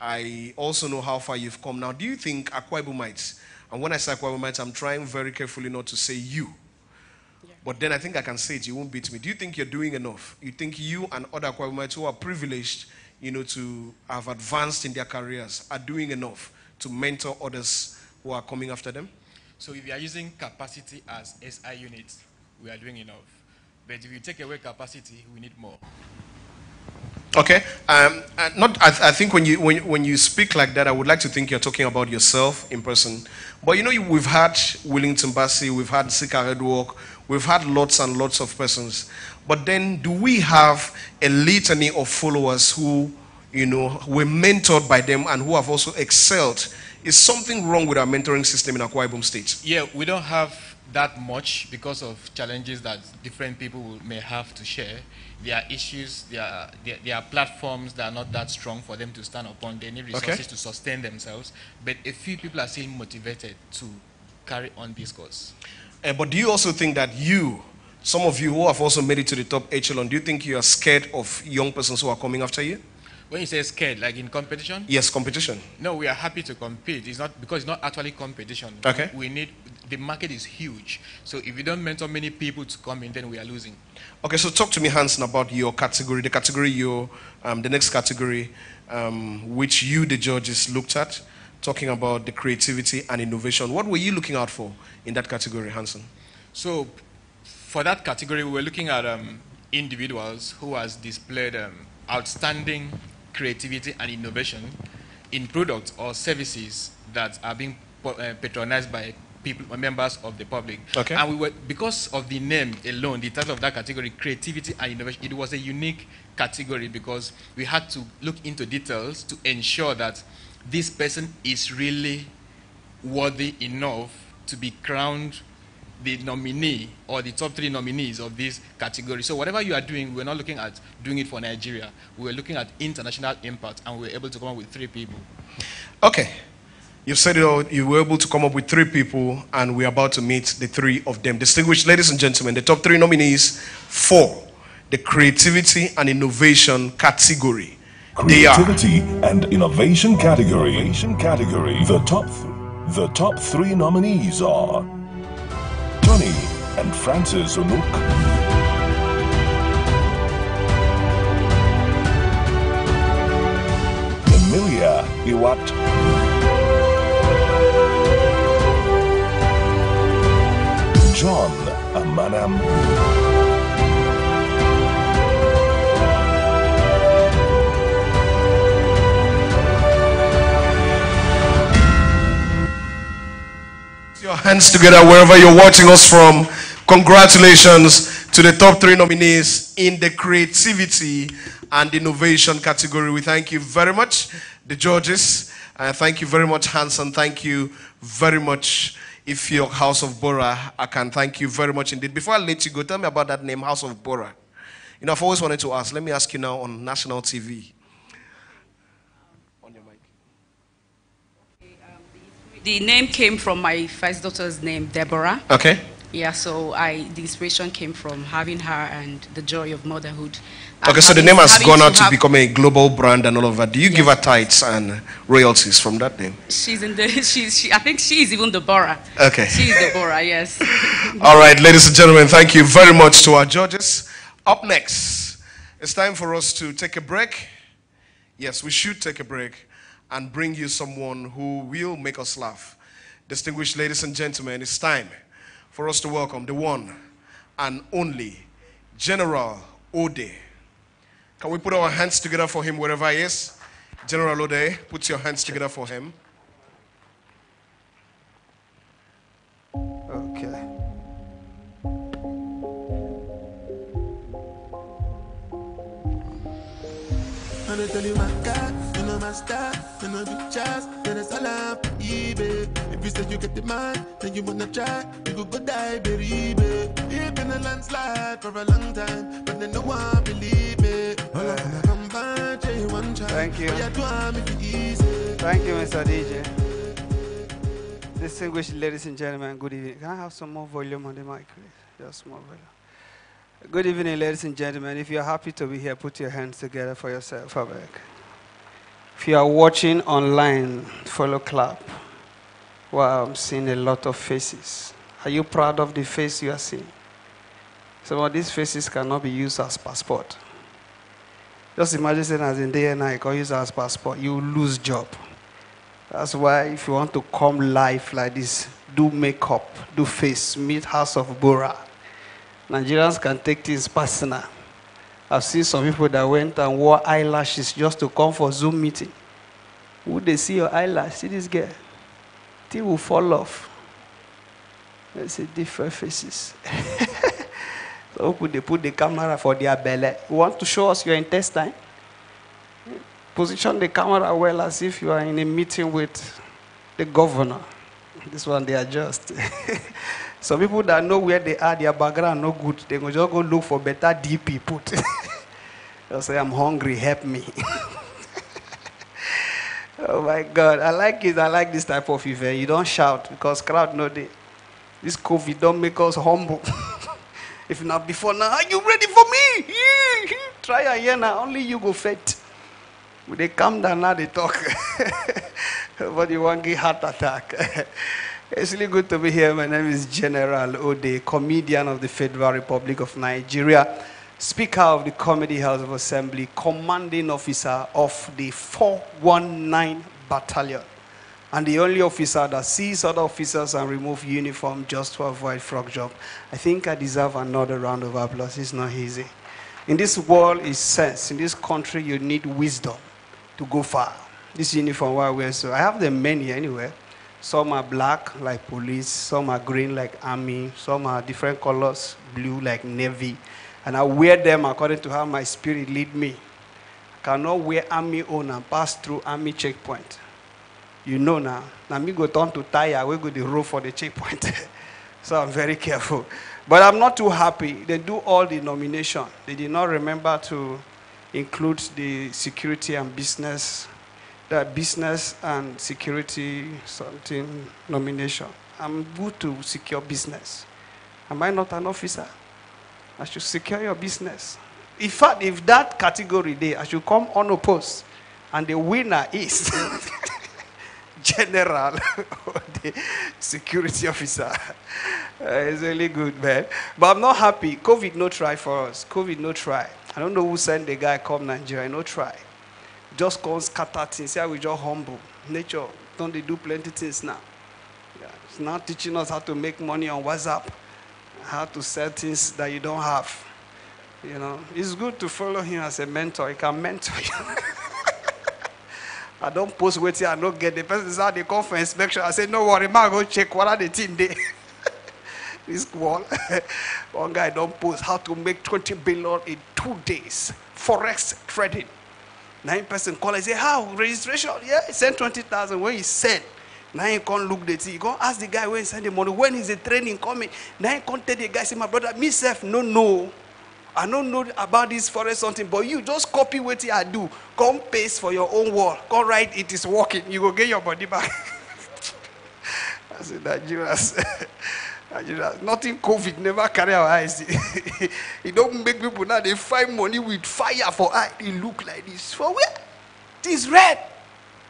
I also know how far you've come now. Do you think Akwa Ibomites, and when I say Akwa Ibomites, I'm trying very carefully not to say you, but then I think I can say it, you won't beat me. Do you think you're doing enough? You think you and other Akwa Ibomites who are privileged, you know, to have advanced in their careers are doing enough to mentor others who are coming after them? So if you are using capacity as SI units, we are doing enough. But if you take away capacity, we need more. Okay. I think when you speak like that, I would like to think you're talking about yourself in person. But you know, we've had Willington Bassi, we've had Sika Redwalk, we've had lots and lots of persons. But then, do we have a litany of followers who, you know, were mentored by them and who have also excelled? Is something wrong with our mentoring system in Akwa Ibom State? Yeah, we don't have that much because of challenges that different people may have to share. There are issues, there are platforms that are not that strong for them to stand upon. They need resources to sustain themselves. But a few people are still motivated to carry on this course. But do you also think that some of you who have also made it to the top echelon, do you think you are scared of young persons who are coming after you? When you say scared, like in competition? Yes, competition. No, we are happy to compete. It's not because it's not actually competition. Okay. The market is huge. So if you don't mentor many people to come in, then we are losing. Okay, so talk to me, Hanson, about your category, the next category, which you, the judges, looked at, talking about the creativity and innovation. What were you looking out for in that category, Hanson? So for that category, we were looking at individuals who has displayed outstanding creativity and innovation in products or services that are being patronized by members of the public. Okay. And because of the name alone, the title of that category, creativity and innovation, it was a unique category because we had to look into details to ensure that this person is really worthy enough to be crowned the nominee or the top 3 nominees of this category. So whatever you are doing, we're not looking at doing it for Nigeria. We were looking at international impact, and we were able to come up with 3 people. Okay. You've said it all. You were able to come up with 3 people, and we're about to meet the 3 of them. Distinguished ladies and gentlemen, the top 3 nominees for the creativity and innovation category. Creativity and innovation category. The top 3 nominees are Tony and Francis Onuk, Emilia Iwat, John Amanam, your hands together wherever you're watching us from. Congratulations to the top 3 nominees in the creativity and innovation category. We thank you very much, the judges. Thank you very much, Hanson. Thank you very much, Ifio House of Bora. I can thank you very much indeed. Before I let you go, tell me about that name, House of Bora. You know, I've always wanted to ask. Let me ask you now on national TV. The name came from my first daughter's name, Deborah. Okay. Yeah, so the inspiration came from having her and the joy of motherhood. Okay, so the name has gone out to become a global brand and all of that. Do you give her tithes and royalties from that name? She's in the. I think she is even Deborah. Okay. She is Deborah. Yes. All right, ladies and gentlemen, thank you very much to our judges. Up next, it's time for us to take a break. Yes, we should take a break and bring you someone who will make us laugh. Distinguished ladies and gentlemen, it's time for us to welcome the one and only General Ode. Can we put our hands together for him wherever he is? General Ode, put your hands together for him. Okay. And I tell you my God, you know my style, you know the chance, then it's all up, eBay. If you say you get the mind, then you wanna try, you go die, baby. You've been a landslide for a long time, but then no one believe it. All I wanna combine. say you want try. Thank you. Oh, yeah, do it easy. Thank you, Mr. DJ. Distinguished ladies and gentlemen, good evening. Can I have some more volume on the mic, please? Just more volume. Good evening, ladies and gentlemen. If you're happy to be here, put your hands together for yourself. If you are watching online, follow clap. Wow, I'm seeing a lot of faces. Are you proud of the face you are seeing? Some of these faces cannot be used as passport. Just imagine saying as in day and night, you can use as passport, you lose job. That's why if you want to come live like this, do makeup, do face, meet House of Bora. Nigerians can take things personal. I've seen some people that went and wore eyelashes just to come for Zoom meeting. Would they see your eyelash? See this girl? It will fall off. They see different faces. So they put the camera for their belly. You want to show us your intestine? Position the camera well as if you are in a meeting with the governor. This one they adjust. Some people that know where they are, their background no good. They go just go look for better DP put. They'll say, I'm hungry, help me. Oh my God, I like it. I like this type of event. You don't shout because crowd know they. This COVID don't make us humble. If not before now, are you ready for me? Try again now. Only you go fit. When they calm down now, they talk. But you won't get heart attack. It's really good to be here. My name is General Ode, comedian of the Federal Republic of Nigeria, Speaker of the Comedy House of Assembly, commanding officer of the 419 Battalion, and the only officer that sees other officers and remove uniform just to avoid frog jump. I think I deserve another round of applause. It's not easy. In this world is sense. In this country, you need wisdom to go far. This uniform I wear, so I have them many anyway. Some are black like police, some are green like army, some are different colors, blue like navy. And I wear them according to how my spirit lead me. I cannot wear army on and pass through army checkpoint. You know now. Now me go turn to tire, we go the road for the checkpoint. So I'm very careful. But I'm not too happy. They do all the nomination. They did not remember to include the security and business, the business and security something nomination. I'm good to secure business. Am I not an officer? I should secure your business. In fact, if that category there, I should come unopposed. And the winner is General or the security officer. It's really good, man. But I'm not happy. COVID no try for us. COVID no try. I don't know who sent the guy come Nigeria. No try. Just come scatter things. Here we just humble. Nature, don't they do plenty things now? Yeah. It's now teaching us how to make money on WhatsApp. How to sell things that you don't have. You know, it's good to follow him as a mentor. He can mentor you. I don't post waiting, I don't get the person is out, they come for inspection. I say, no worry, man, go check what are the thing there. This wall. One guy don't post how to make 20 billion in 2 days. Forex trading. 9 person call and say, how? Registration? Yeah, he sent 20,000. When he sent, now you can't look the thing. You can't ask the guy when he send the money. When is the training coming? Now you can't tell the guy, say, my brother, myself, no. I don't know about this forest something, but you just copy what I do. Come paste for your own wall. Come write it is working. You go get your body back. I said, Nigerians. Nothing COVID never carry our eyes. It don't make people now, they find money with fire for eye. They look like this. For where? It is red.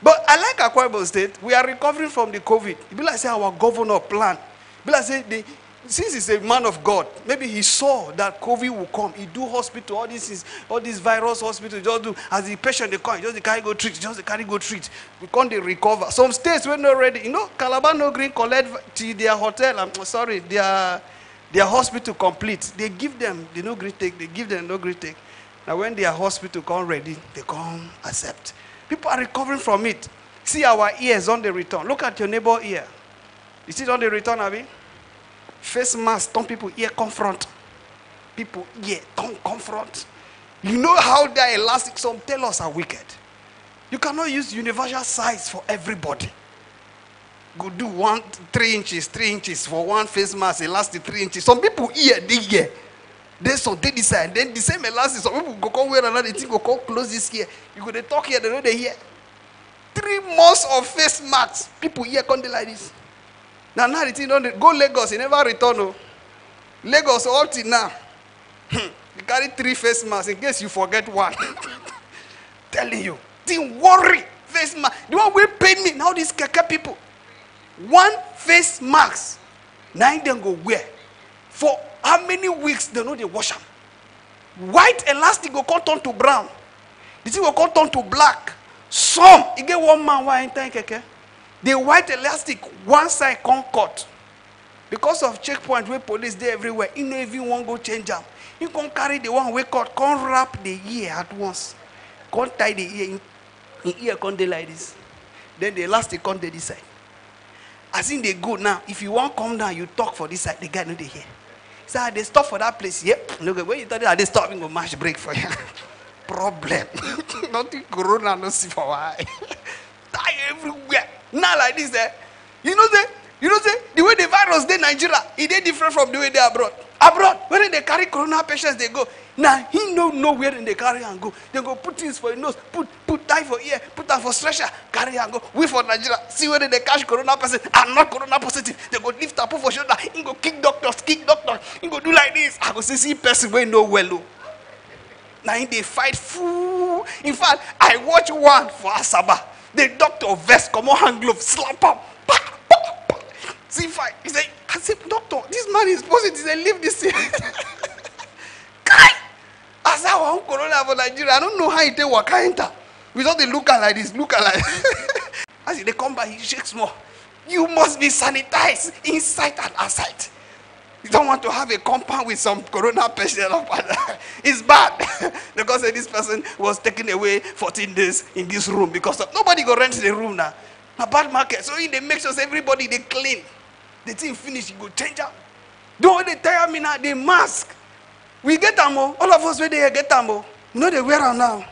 But I like Akwa Ibom State. We are recovering from the COVID. It be like say our governor plan. It be like say since he's a man of God, maybe he saw that COVID will come. He do hospital, all this virus hospital, just do as the patient they come, just the carry go treat, just the carry go treat. We can't they recover. Some states when not ready, you know, Calabar no green collect to their hotel. Their hospital complete. They give them the no green take. They give them no green take. Now when their hospital come ready, they come accept. People are recovering from it. See our ears on the return. Look at your neighbor ear. Is it on the return, Abi? Face mask, don't people ear confront. People ear don't confront. You know how they're elastic. Some tell us are wicked. You cannot use universal size for everybody. Go do 3 inches for one face mask, elastic 3 inches. Some people ear, they ear. Then some day this side, then the same elastic. Some people go come wear another thing, go come close this here. You go they talk here, they know they hear. 3 months of face masks. People here come dey like this. Now the thing don't go Lagos, you never return. Oh. Lagos all till now. You carry 3 face masks in case you forget one. Telling you, didn't worry. Face mask. The one will pay me now. These keke people, 1 face mask. 9 them go wear. For how many weeks they know they wash them? White elastic go come turn to brown. The thing will come turn to black. Some you get one man why enter keke. The white elastic one side come cut. Because of checkpoint where police there everywhere, you know even one go change them. You can carry the one we cut, come wrap the ear at once. Come tie the ear in ear come dey like this. Then the elastic come dey this side. As in they go now, if you want come down, you talk for this side, the guy know they hear. So they stop for that place. Yep. Look, when you tell them they stop, you go mash break for you. Problem. Nothing corona no see for why. Die everywhere. Now like this there. You know the way the virus dey Nigeria, it is different from the way they abroad. Abroad, when they carry corona patients, they go. Now he don't know where they carry and go. They go put things for your nose, put tie for ear, put that for stretcher, carry and go. We for Nigeria, see whether they catch corona person and not corona positive. They go lift up for shoulder, he go kick doctors, he go do like this. I go see person where no well. Now they fight full. In fact, I watch one for Asaba. The doctor vest, come on, hand glove, slap up. See fight. He say, I said, doctor, this man is positive. He said, leave this here. Kai! As I want corona for Nigeria, I don't know how he take waka enter. Without the look like this, As they come by, he shakes more. You must be sanitized inside and outside. You don't want to have a compound with some corona patient. It's bad. Because this person was taken away 14 days in this room because of nobody go rent the room now. A bad market. So they make sure everybody they clean. The thing finish, you go change them. Don't they tell me now, the mask. We get them all of us where they get them all. You know they wear them now.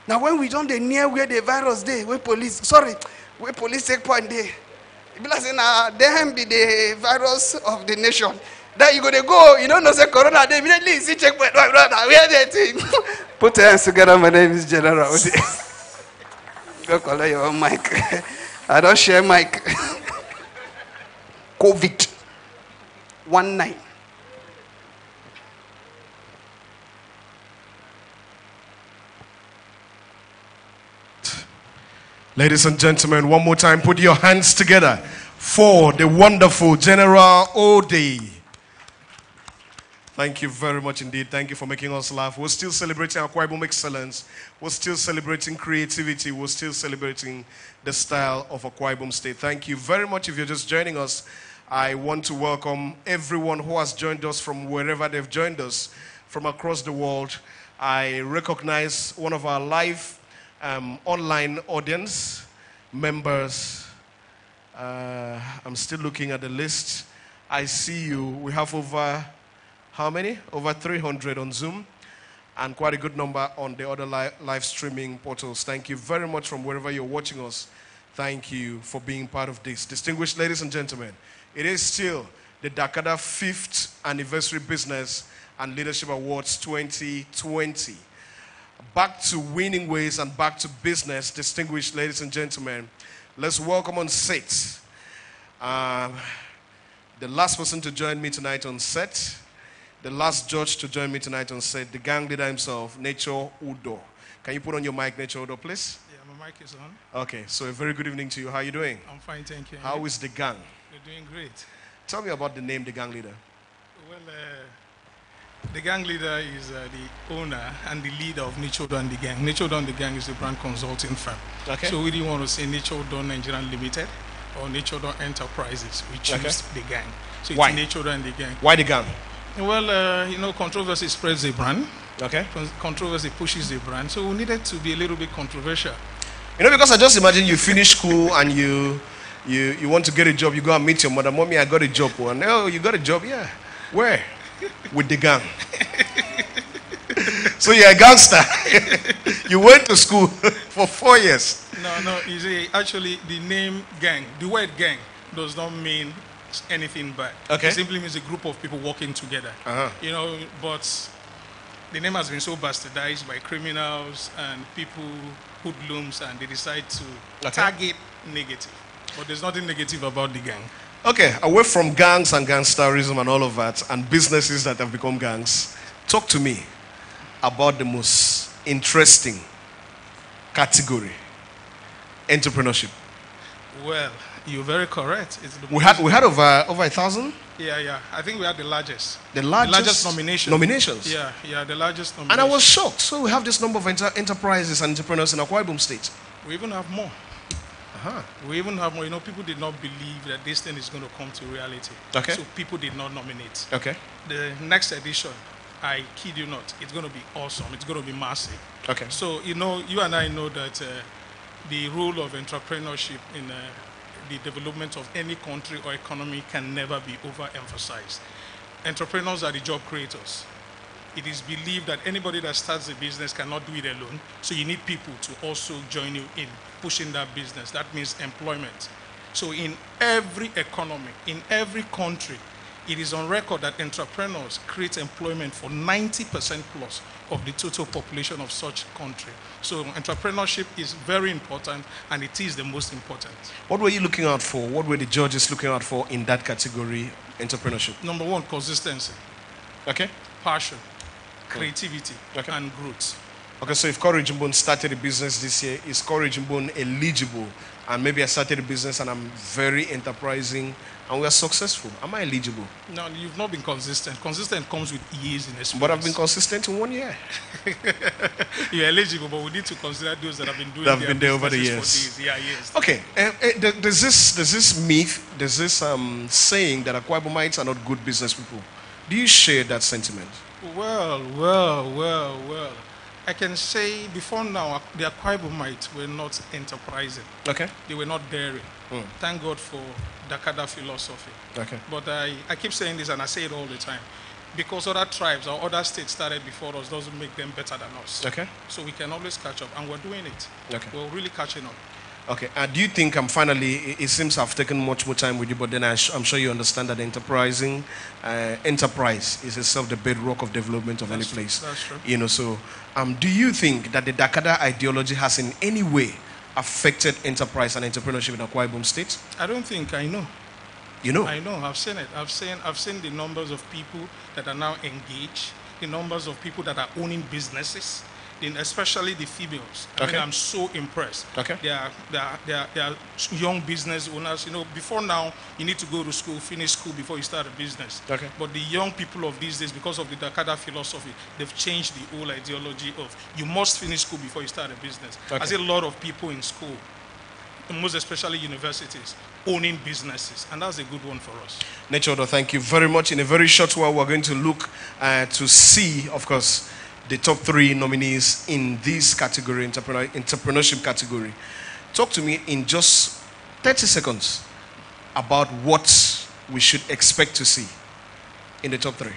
Now when we don't they near where the virus day, where police checkpoint day. It be like saying, them be the virus of the nation. That you go, you don't know say corona, they immediately see checkpoint. Where they thing? Put your hands together, my name is General. Go collect your own mic. I don't share mic. COVID-19. Ladies and gentlemen, one more time, put your hands together for the wonderful General Ode. Thank you very much indeed. Thank you for making us laugh. We're still celebrating Akwa Ibom excellence. We're still celebrating creativity. We're still celebrating the style of Akwa Ibom State. Thank you very much. If you're just joining us, I want to welcome everyone who has joined us from wherever they've joined us from across the world. I recognize one of our live online audience members. I'm still looking at the list. I see you. We have over, how many? Over 300 on Zoom and quite a good number on the other live streaming portals. Thank you very much from wherever you're watching us. Thank you for being part of this. Distinguished ladies and gentlemen, it is still the Dakkada 5th Anniversary Business and Leadership Awards 2020. Back to winning ways and back to business, distinguished ladies and gentlemen. Let's welcome on set the last person to join me tonight on set, the last judge to join me tonight on set, the gang leader himself, Nature Udo. Can you put on your mic, Nature Udo, please? Yeah, my mic is on. Okay, so a very good evening to you. How are you doing? I'm fine, thank you. How is the gang? You're doing great. Tell me about the name, the gang leader. Well, the gang leader is the owner and the leader of Nature Udo and the Gang. Nature Udo and the Gang is a brand consulting firm. Okay. So we didn't want to say Nature Udo Nigeria Limited or Nature Udo Enterprises. We choose the gang. So it's Nature Udo and the Gang. Why the gang? Well, you know, controversy spreads the brand. Okay. Controversy pushes the brand. So we needed to be a little bit controversial. You know, because I just imagine you finish school and you want to get a job, you go and meet your mother. Mommy, I got a job. And oh, you got a job? Yeah. Where? With the gang. So you're a gangster. You went to school for 4 years. No, you see, actually the name gang, the word gang does not mean anything bad. Okay. It simply means a group of people working together. You know, but the name has been so bastardized by criminals and people, hoodlums, and they decide to target negative. But there's nothing negative about the gang. Okay, away from gangs and gangsterism and all of that, and businesses that have become gangs, talk to me about the most interesting category, entrepreneurship. Well, you're very correct. It's the We had over 1,000. Yeah. I think we had the largest. The largest nomination. nominations. Yeah, the largest nomination. And I was shocked. So we have this number of enterprises and entrepreneurs in Akwa Ibom State. We even have more. We even have more. You know, people did not believe that this thing is going to come to reality. Okay. So people did not nominate. Okay. The next edition, I kid you not, it's going to be awesome. It's going to be massive. Okay. So, you know, you and I know that the role of entrepreneurship in the development of any country or economy can never be overemphasized. Entrepreneurs are the job creators. It is believed that anybody that starts a business cannot do it alone, so you need people to also join you in pushing that business. That means employment. So in every economy, in every country, it is on record that entrepreneurs create employment for 90% plus of the total population of such country. So entrepreneurship is very important, and it is the most important. What were you looking out for? What were the judges looking out for in that category, entrepreneurship? Number one, consistency. Okay. Passion, creativity, and growth. Okay, so if Courage Mbon started a business this year, is Courage Mbon eligible? And maybe I started a business and I'm very enterprising and we are successful. Am I eligible? No, you've not been consistent. Consistent comes with years in experience. But I've been consistent in 1 year. You're eligible, but we need to consider those that have been doing that have been there over the years. For days. Yeah, yes. Okay, there's this myth, there's this saying that Akwa Ibomites are not good business people. Do you share that sentiment? Well. I can say before now, the Akwa Ibomites were not enterprising. Okay. They were not daring. Thank God for Dakkada philosophy. Okay. But I keep saying this and I say it all the time. Because other tribes or other states started before us doesn't make them better than us. Okay. So we can always catch up, and we're doing it. Okay. We're really catching up. Okay. Do you think finally, it seems I've taken much more time with you, but then I'm sure you understand that enterprise is itself the bedrock of development of any place. That's true. You know, so do you think that the Dakkada ideology has in any way affected enterprise and entrepreneurship in Akwa Ibom State? I don't think. I know. You know? I know. I've seen it. I've seen the numbers of people that are now engaged, the numbers of people that are owning businesses, especially the females. I mean, I'm so impressed. Okay. They are young business owners. You know, before now, you need to go to school, finish school before you start a business. Okay. But the young people of these days, because of the Dakkada philosophy, they've changed the whole ideology of you must finish school before you start a business. Okay. I see a lot of people in school, most especially universities, owning businesses, and that's a good one for us. Nechodo, thank you very much. In a very short while, we're going to look to see, of course, the top 3 nominees in this category, entrepreneurship category. Talk to me in just 30 seconds about what we should expect to see in the top 3.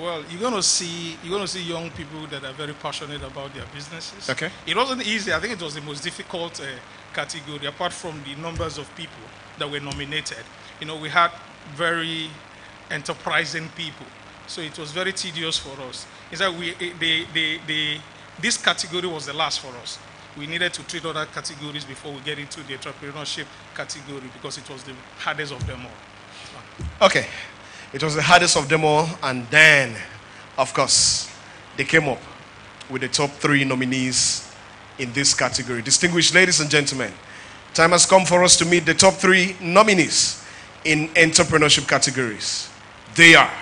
Well, you're gonna see young people that are very passionate about their businesses. Okay. It wasn't easy. I think it was the most difficult category, apart from the numbers of people that were nominated. You know, we had very enterprising people, so it was very tedious for us. Is that this category was the last for us. We needed to treat other categories before we get into the entrepreneurship category because it was the hardest of them all. Okay. It was the hardest of them all, and then, of course, they came up with the top 3 nominees in this category. Distinguished ladies and gentlemen, time has come for us to meet the top 3 nominees in entrepreneurship categories. They are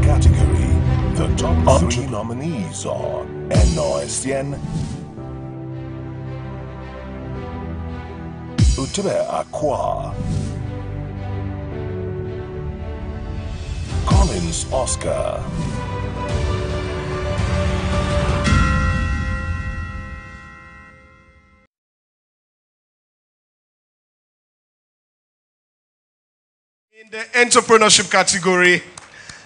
category. The top 3 nominees are NOSN, Utube Akwa, Collins Oscar. in the entrepreneurship category.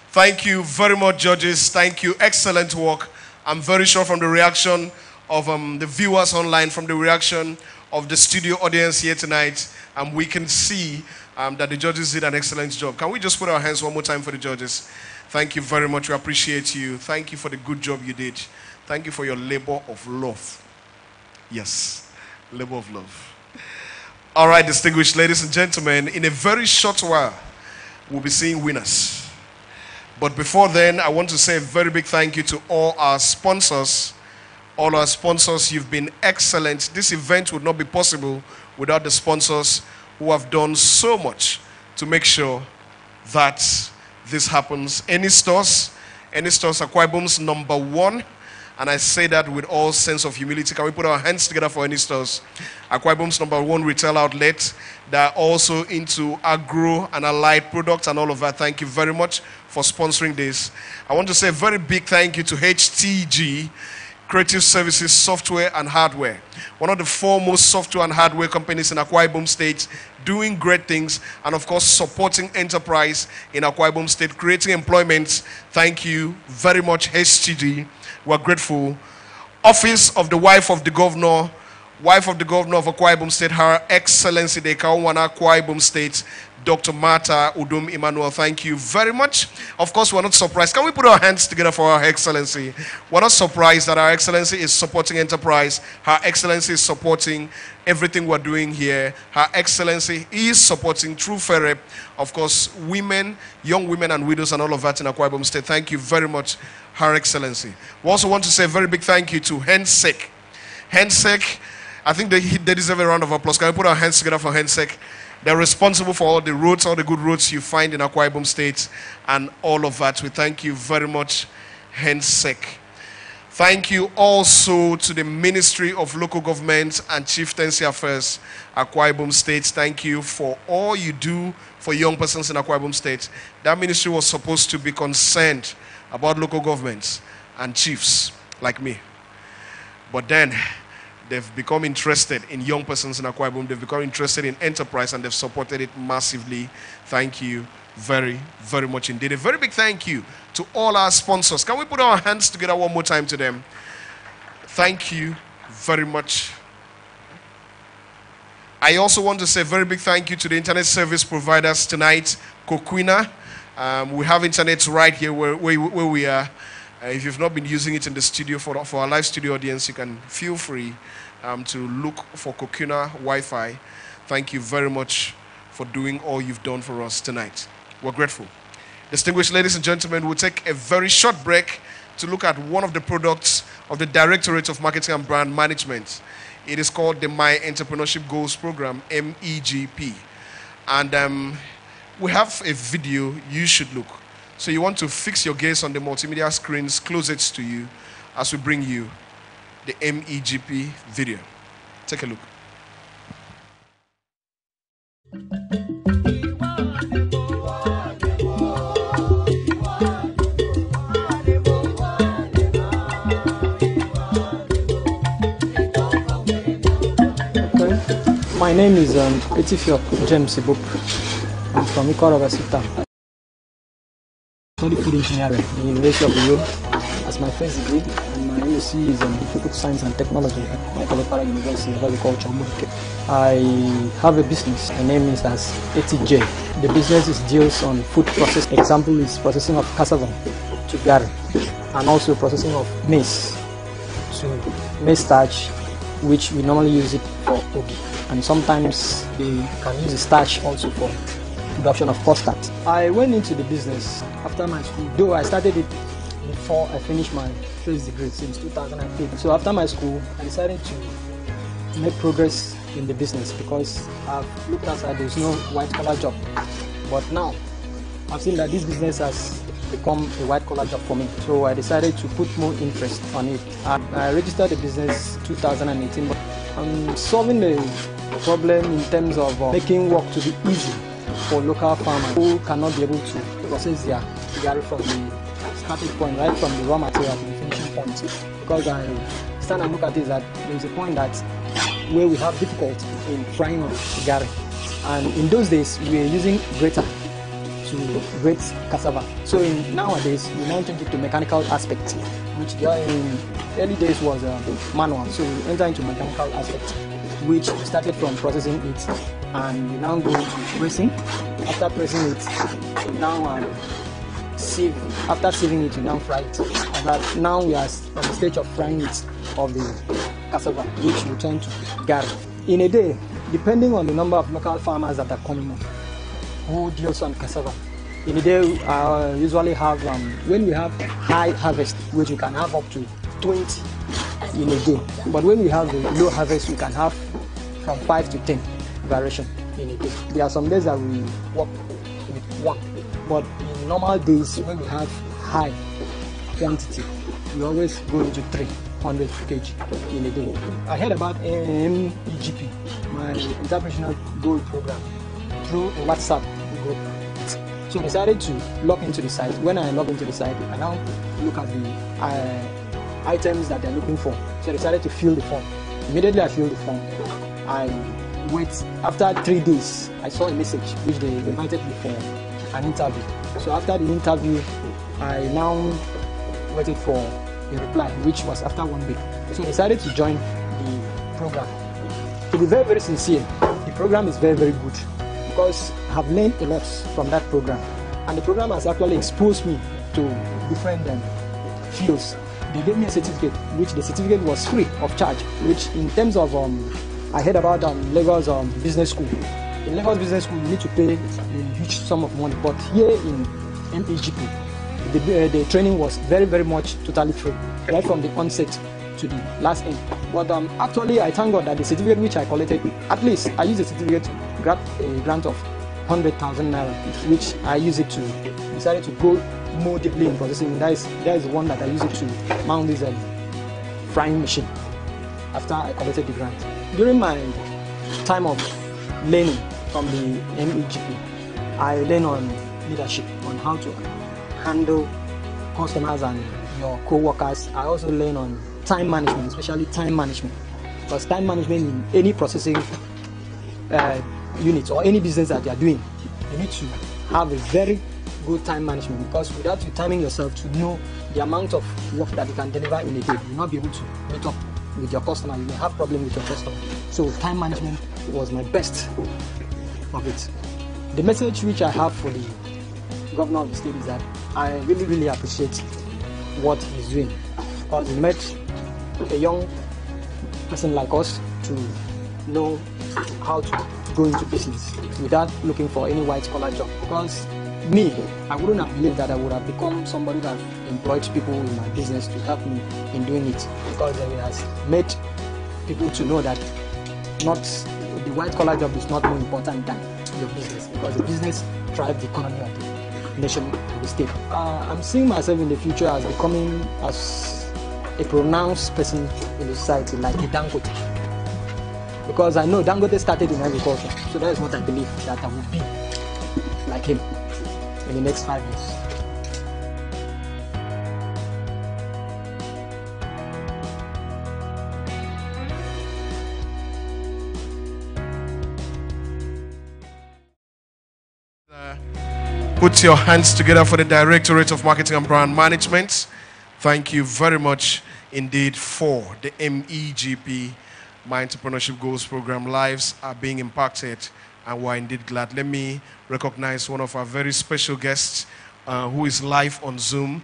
Thank you very much, judges. Thank you. Excellent work. I'm very sure from the reaction of the viewers online, from the reaction of the studio audience here tonight, and we can see that the judges did an excellent job. Can we just put our hands one more time for the judges? Thank you very much. We appreciate you. Thank you for the good job you did. Thank you for your labor of love. Yes, labor of love. All right, distinguished ladies and gentlemen, in a very short while, we'll be seeing winners. But before then, I want to say a very big thank you to all our sponsors. All our sponsors, you've been excellent. This event would not be possible without the sponsors who have done so much to make sure that this happens. Any stores, Akwa Ibom's #1. And I say that with all sense of humility. Can we put our hands together for any stores? Akwa Ibom's #1 retail outlet. They're also into agro and allied products and all of that. Thank you very much for sponsoring this. I want to say a very big thank you to HTG, Creative Services Software and Hardware. One of the foremost software and hardware companies in Akwa Ibom State, doing great things, and of course supporting enterprise in Akwa Ibom State, creating employment. Thank you very much, HTG. We're grateful. Office of the Wife of the Governor of Akwa Ibom State, Her Excellency the Kaunwana Akwa Ibom State, Dr. Martha Udum Emmanuel, thank you very much. Of course, we're not surprised. Can we put our hands together for Her Excellency? We're not surprised that Her Excellency is supporting enterprise. Her Excellency is supporting everything we're doing here. Her Excellency is supporting True Ferrep, of course, women, young women and widows and all of that in Akwa Ibom State. Thank you very much, Her Excellency. We also want to say a very big thank you to Hensec. Hensec, I think they deserve a round of applause. Can we put our hands together for Hensec? They're responsible for all the roads, all the good roads you find in Akwa Ibom State and all of that. We thank you very much, Hensec. Thank you also to the Ministry of Local Government and Chieftaincy Affairs, Akwa Ibom State. Thank you for all you do for young persons in Akwa Ibom State. That ministry was supposed to be concerned about local governments and chiefs like me. But then, they've become interested in young persons in Akwa Ibom. They've become interested in enterprise and they've supported it massively. Thank you very, very much indeed. A very big thank you to all our sponsors. Can we put our hands together one more time to them? Thank you very much. I also want to say a very big thank you to the internet service providers tonight, Kokwina. We have internet right here where we are. If you've not been using it in the studio for our live studio audience, you can feel free to look for Kokwina Wi-Fi. Thank you very much for doing all you've done for us tonight. We're grateful. Distinguished ladies and gentlemen, we'll take a very short break to look at one of the products of the Directorate of Marketing and Brand Management. It is called the My Entrepreneurship Goals Program, MEGP. And we have a video you should look. So you want to fix your gaze on the multimedia screens closest to you as we bring you the MEGP video. Take a look. My name is Etifiop James Ibom. I'm from Ikoro. Study food engineering in the University of Ibom as my first degree, and my UC is in food science and technology at Akwa University of Agriculture. I have a business. My name is as ATJ. The business deals on food process. Example is processing of cassava to gari, and also processing of maize to maize starch, which we normally use it for ogi, and sometimes we can use the starch also for production of custard. I went into the business after my school, though I started it before I finished my first degree since 2008. So after my school, I decided to make progress in the business because I've looked outside, there's no white collar job. But now, I've seen that this business has become a white collar job for me. So I decided to put more interest on it. I registered the business 2018, but I'm solving the problem in terms of making work to be easy for local farmers who cannot be able to process their gari from the starting point, right from the raw material to the finishing point. Because I stand and look at this, that there's a point that where we have difficulty in frying of gari. And in those days, we were using grater to grate cassava. So nowadays, we now change it to mechanical aspect, which in early days was manual. So we enter into mechanical aspect. which we started from processing it, and we now go into pressing. After pressing it, we now sieve. After sieving it, we now fry it. And that now we are on the stage of frying it of the cassava, which we turn to gari. In a day, depending on the number of local farmers that are coming in, who deals on cassava. In a day, I usually have, when we have high harvest, which we can have up to 20 in a day. But when we have the low harvest, we can have from 5 to 10 variation in a day. There are some days that we work with 1. But in normal days, when we have high quantity, we always go into 300 kg in a day. I heard about MEGP, my Entrepreneurial Gold Program, through a WhatsApp group. So I decided to log into the site. When I log into the site, I now look at the items that they're looking for. So I decided to fill the form. Immediately I filled the form. I wait. After 3 days, I saw a message which they invited me for an interview. So after the interview, I now waited for a reply, which was after 1 week. So I decided to join the program. To be very, very sincere, the program is very, very good, because I have learned a lot from that program, and the program has actually exposed me to different fields. They gave me a certificate, which the certificate was free of charge, which in terms of, I heard about Lagos Business School. In Lagos Business School, you need to pay a huge sum of money, but here in MEGP, the training was very, very much totally free, right from the onset to the last end. But actually, I thank God that the certificate which I collected, at least I used the certificate to grab a grant of 100,000 naira, which I use it to decided to go more deeply in processing. That is one that I use it to mount this frying machine after I collected the grant. During my time of learning from the MEGP, I learned on leadership, on how to handle customers and your co-workers. I also learned on time management, especially time management, because time management in any processing unit or any business that you are doing, you need to have a very good time management, because without you timing yourself to know the amount of work that you can deliver in a day, you will not be able to meet up with your customer. You may have problems with your customer. So time management was my best of it. The message which I have for the governor of the state is that I really, really appreciate what he's doing, because he met a young person like us to know how to go into business without looking for any white collar job. Because me, I wouldn't have believed that I would have become somebody that employed people in my business to help me in doing it, because it has made people to know that not the white collar job is not more important than your business, because the business drives the economy of the nation and the state. I'm seeing myself in the future as becoming as a pronounced person in the society, like a Dakkada, because I know Dakkada started in agriculture, so that is what I believe, that I will be like him in the next 5 years. Put your hands together for the Directorate of Marketing and Brand Management. Thank you very much indeed for the MEGP, My Entrepreneurship Goals Program. Lives are being impacted, and we're indeed glad. Let me recognize one of our very special guests who is live on Zoom.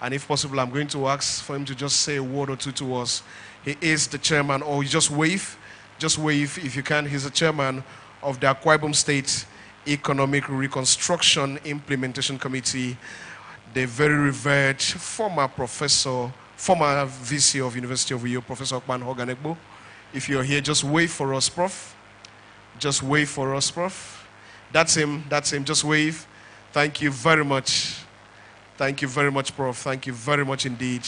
And if possible, I'm going to ask for him to just say a word or two to us. He is the chairman, or you just wave if you can. He's the chairman of the Akwa Ibom State Economic Reconstruction Implementation Committee, the very revered former professor, former VC of University of Uyo, Professor Akwa. If you're here, just wave for us, Prof. Just wave for us, Prof. That's him, just wave. Thank you very much. Thank you very much, Prof. Thank you very much indeed.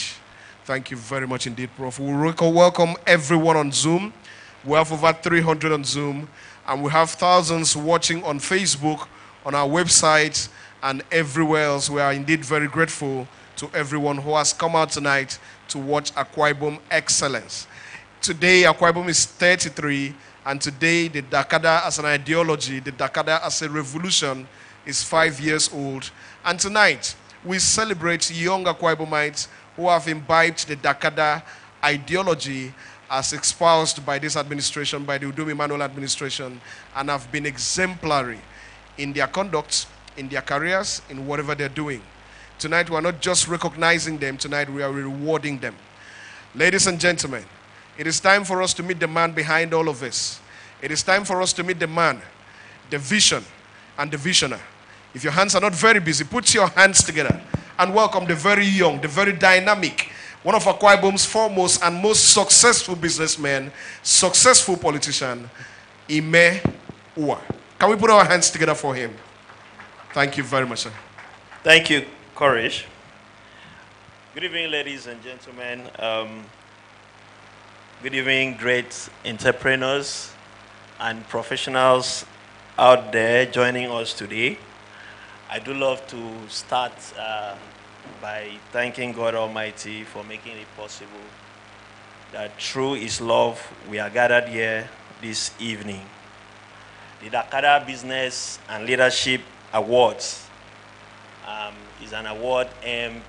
Thank you very much indeed, Prof. We welcome everyone on Zoom. We have over 300 on Zoom, and we have thousands watching on Facebook, on our website, and everywhere else. We are indeed very grateful to everyone who has come out tonight to watch Akwa Ibom Excellence. Today, Akwa Ibom is 33, and today the Dakkada as an ideology, the Dakkada as a revolution is 5 years old. And tonight, we celebrate young Akwa Ibomites who have imbibed the Dakkada ideology as espoused by this administration, by the Udom Emmanuel administration, and have been exemplary in their conduct, in their careers, in whatever they're doing. Tonight, we are not just recognizing them. Tonight, we are rewarding them. Ladies and gentlemen, it is time for us to meet the man behind all of this. It is time for us to meet the man, the vision, and the visioner. If your hands are not very busy, put your hands together and welcome the very young, the very dynamic, one of Akwa Ibom's foremost and most successful businessmen, successful politician, Ime Uwa. Can we put our hands together for him? Thank you very much, sir. Thank you, Courage. Good evening, ladies and gentlemen. Good evening, great entrepreneurs and professionals out there joining us today. I do love to start by thanking God Almighty for making it possible that through His love we are gathered here this evening. The Dakkada Business and Leadership Awards is an award aimed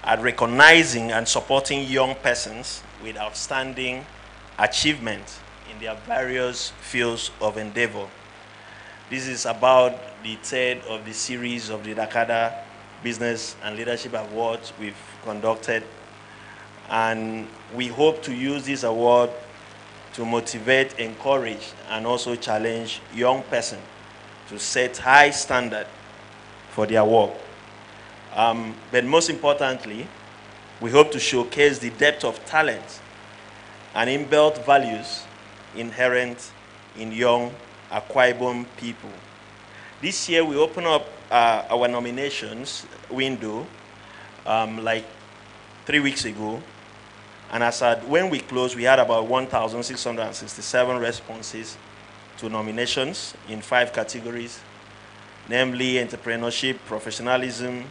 at recognizing and supporting young persons with outstanding achievement in their various fields of endeavor. This is about the third of the series of the Dakkada Business and Leadership Awards we've conducted. And we hope to use this award to motivate, encourage, and also challenge young persons to set high standard for their work. But most importantly, we hope to showcase the depth of talent and inbuilt values inherent in young Akwa Ibom people. This year, we open up our nominations window like 3 weeks ago. And when we closed, we had about 1,667 responses to nominations in 5 categories, namely entrepreneurship, professionalism,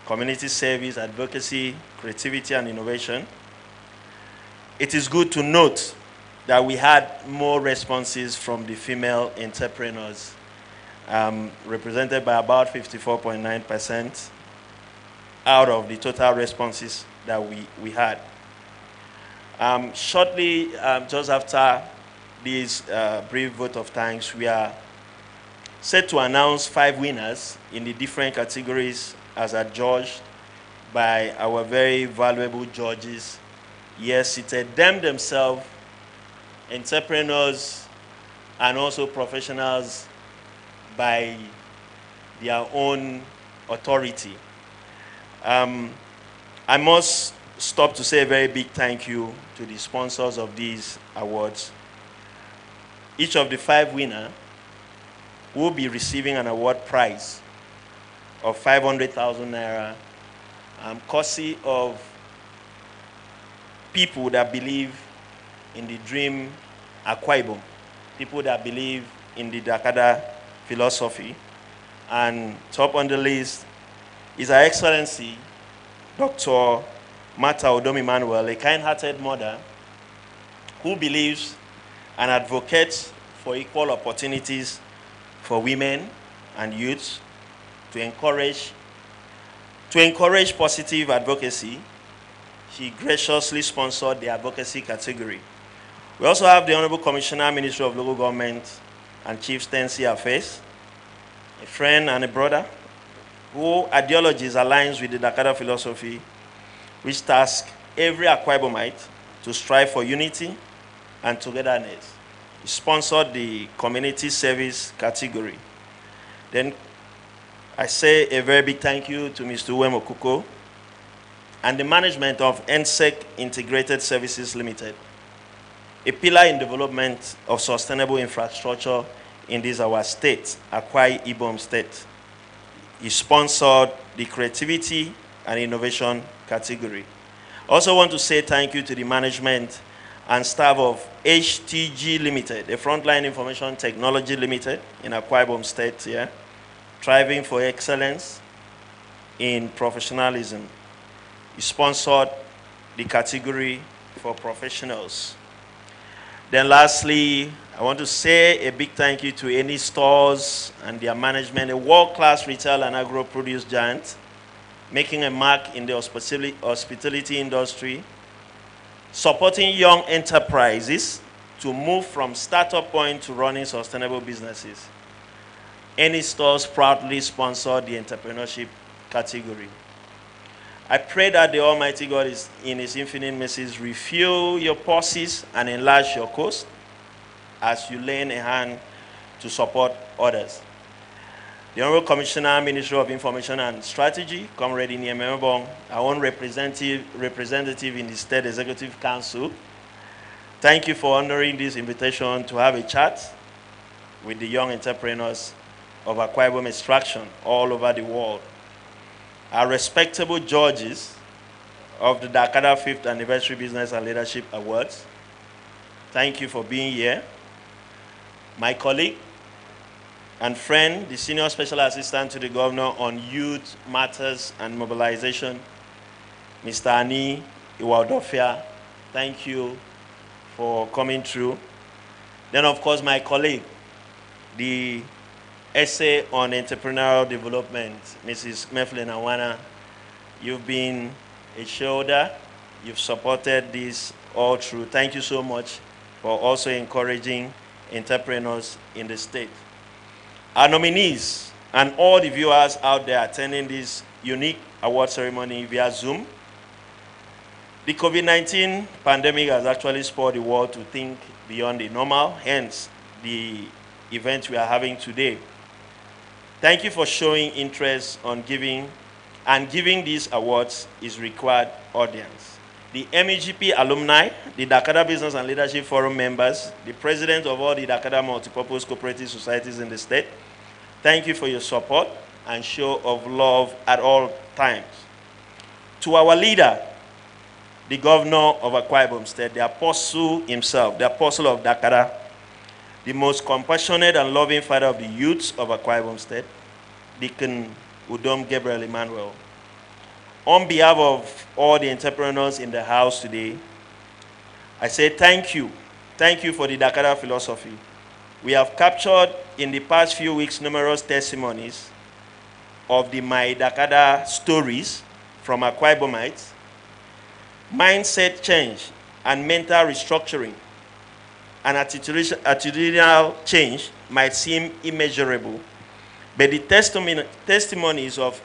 community service, advocacy, creativity, and innovation. It is good to note that we had more responses from the female entrepreneurs, represented by about 54.9% out of the total responses that we had. Shortly, just after this brief vote of thanks, we are set to announce 5 winners in the different categories as adjudged by our very valuable judges here seated, them themselves, entrepreneurs, and also professionals by their own authority. I must stop to say a very big thank you to the sponsors of these awards. Each of the 5 winners will be receiving an award prize of 500,000 naira, courtesy of people that believe in the dream Akwa Ibom, people that believe in the Dakkada philosophy. And top on the list is Her Excellency Dr. Udom Emmanuel, a kind-hearted mother who believes and advocates for equal opportunities for women and youths, to encourage positive advocacy. She graciously sponsored the advocacy category. We also have the Honorable Commissioner, Ministry of Local Government and Chieftaincy Affairs, a friend and a brother, who ideologies aligns with the Dakkada philosophy, which tasks every Akwa Ibomite to strive for unity and togetherness. He sponsored the community service category. Then I say a very big thank you to Mr. Uwem Okuko and the management of NSEC Integrated Services Limited, a pillar in development of sustainable infrastructure in this our state, Akwa Ibom State. He sponsored the creativity and innovation category. I also want to say thank you to the management and staff of HTG Limited, a Frontline Information Technology Limited in Akwa Ibom State here, striving for excellence in professionalism. He sponsored the category for professionals. Then lastly, I want to say a big thank you to any stores and their management, a world-class retail and agro-produce giant, making a mark in the hospitality industry, supporting young enterprises to move from startup point to running sustainable businesses. Any stores proudly sponsor the entrepreneurship category. I pray that the Almighty God is in His infinite mercies refuel your purses and enlarge your coast as you lend a hand to support others. The Honorable Commissioner, Ministry of Information and Strategy, Comrade Ibom, our own representative in the State Executive Council, thank you for honoring this invitation to have a chat with the young entrepreneurs of Akwa Ibom extraction all over the world. Our respectable judges of the Dakkada 5th Anniversary Business and Leadership Awards, thank you for being here. My colleague and friend, the Senior Special Assistant to the Governor on Youth Matters and Mobilization, Mr. Ani Iwadofia, thank you for coming through. Then, of course, my colleague, the Essay on Entrepreneurial Development, Mrs. Meflin Awana, you've been a shoulder, you've supported this all through. Thank you so much for also encouraging entrepreneurs in the state. Our nominees and all the viewers out there attending this unique award ceremony via Zoom. The COVID-19 pandemic has actually spurred the world to think beyond the normal, hence the event we are having today. Thank you for showing interest on giving these awards is required audience. The MEGP alumni, the Dakkada Business and Leadership Forum members, the president of all the Dakkada multipurpose cooperative societies in the state, thank you for your support and show of love at all times. To our leader, the governor of Akwa Ibom State, the apostle himself, the apostle of Dakkada, the most compassionate and loving father of the youths of Akwa Ibom State, Deacon Udom Gabriel Emmanuel. On behalf of all the entrepreneurs in the house today, I say thank you. Thank you for the Dakkada philosophy. We have captured in the past few weeks numerous testimonies of the My Dakkada stories from Akwa Ibomites. Mindset change and mental restructuring and attitudinal change might seem immeasurable, but the testimonies of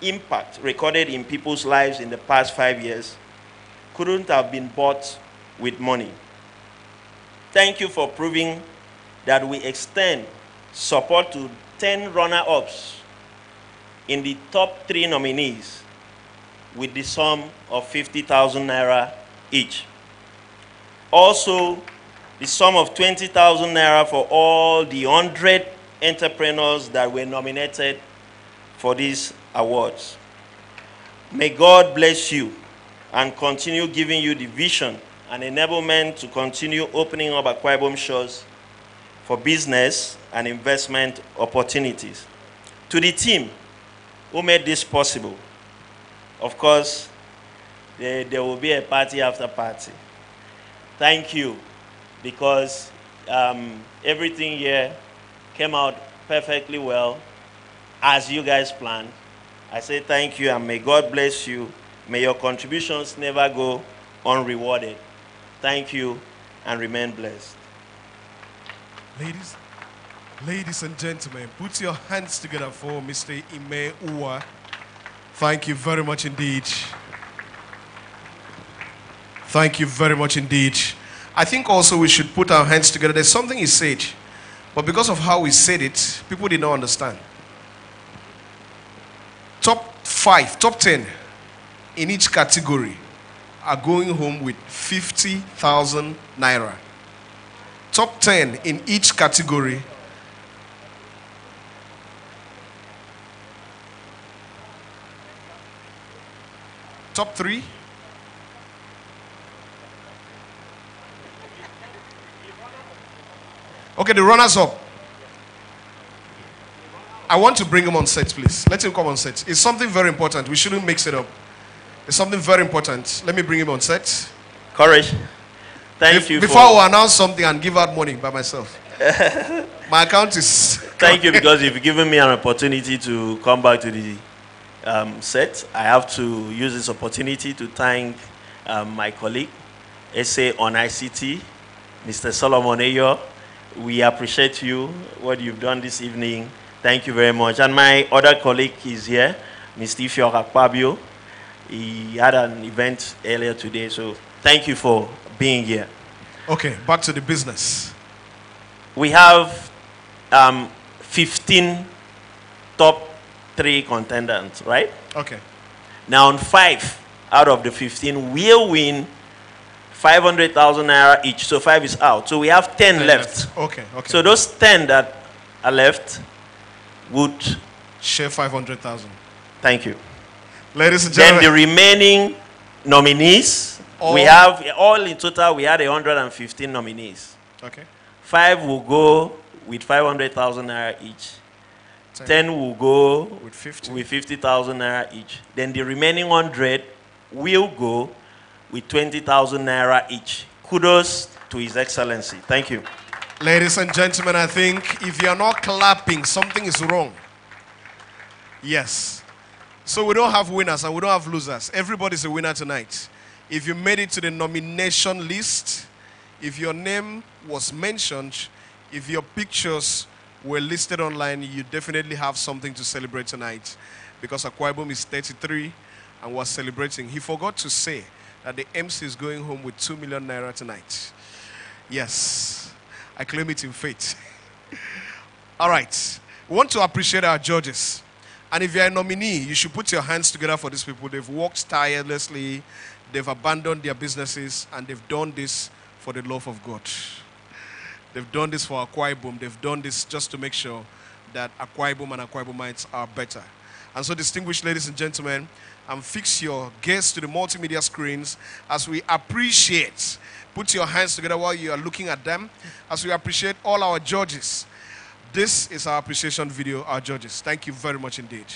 impact recorded in people's lives in the past 5 years couldn't have been bought with money. Thank you for proving that we extend support to 10 runner-ups in the top 3 nominees with the sum of 50,000 naira each. Also, the sum of 20,000 naira for all the 100 entrepreneurs that were nominated for these awards. May God bless you and continue giving you the vision and enablement to continue opening up Akwa Ibom shores for business and investment opportunities. To the team who made this possible, of course, there will be a party after party. Thank you, because everything here came out perfectly well as you guys planned. I say thank you and may God bless you. May your contributions never go unrewarded. Thank you and remain blessed. Ladies and gentlemen, put your hands together for Mr. Ime Uwa. Thank you very much indeed. Thank you very much indeed. I think also we should put our hands together. There's something he said, but because of how he said it, people did not understand. Top 5, top 10 in each category are going home with 50,000 naira. Top 10 in each category . Top 3. Okay, the runners up. I want to bring him on set, please. Let him come on set. It's something very important. We shouldn't mix it up. It's something very important. Let me bring him on set. Courage. Thank you. Before I announce something and give out money by myself. My account is... Thank you, because you've given me an opportunity to come back to the set. I have to use this opportunity to thank my colleague, essay on ICT, Mr. Solomon Ayo. We appreciate you, what you've done this evening. Thank you very much. And my other colleague is here, Mr. Akwa. He had an event earlier today, so thank you for being here. Okay, back to the business. We have 15 top 3 contenders, right? Okay. Now, 5 out of the 15 will win 500,000 naira each. So 5 is out. So we have 10 left. Okay, okay. So those 10 that are left would share 500,000. Thank you. Ladies and gentlemen. Then the remaining nominees, we have all in total, we had 115 nominees. Okay. 5 will go with 500,000 naira each. 10 will go with 50,000 naira each. Then the remaining 100 will go with 20,000 naira each. Kudos to His Excellency. Thank you. Ladies and gentlemen, I think if you're not clapping, something is wrong. Yes. So we don't have winners and we don't have losers. Everybody's a winner tonight. If you made it to the nomination list, if your name was mentioned, if your pictures were listed online, you definitely have something to celebrate tonight, because Akwa Ibom is 33 and was celebrating. He forgot to say that the MC is going home with 2 million naira tonight. Yes, I claim it in faith. All right, we want to appreciate our judges. And if you're a nominee, you should put your hands together for these people. They've worked tirelessly, they've abandoned their businesses, and they've done this for the love of God. They've done this for Akwa Ibom. They've done this just to make sure that Akwa Ibom and Akwa Ibomites are better. And so, distinguished ladies and gentlemen, fix your gaze to the multimedia screens as we appreciate. Put your hands together while you are looking at them, as we appreciate all our judges. This is our appreciation video, our judges. Thank you very much indeed.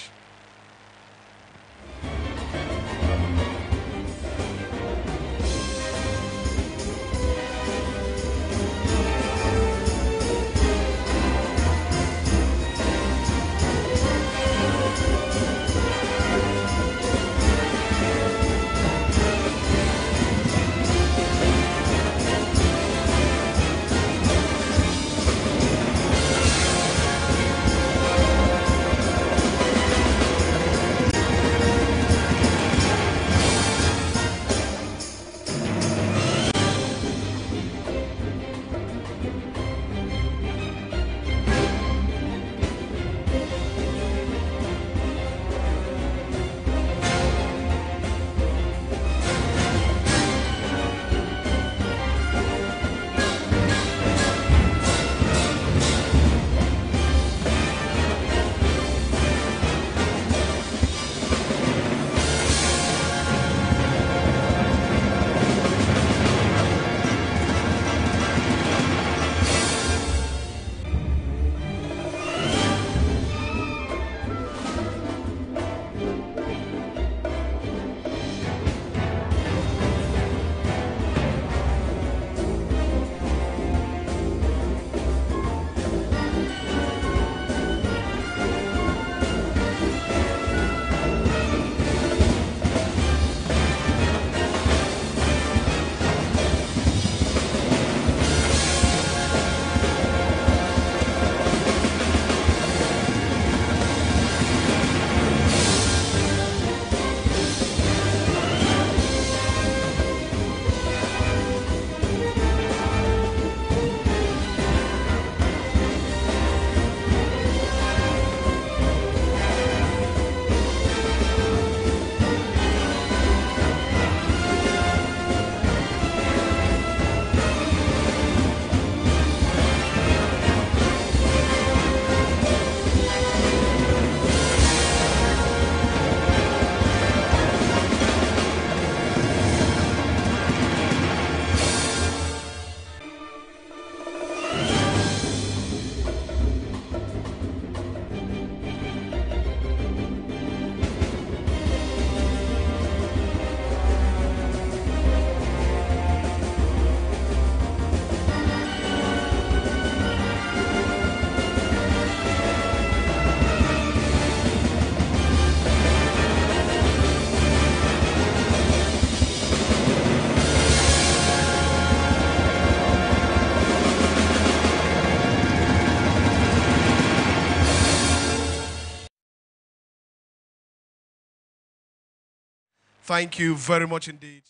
Thank you very much indeed.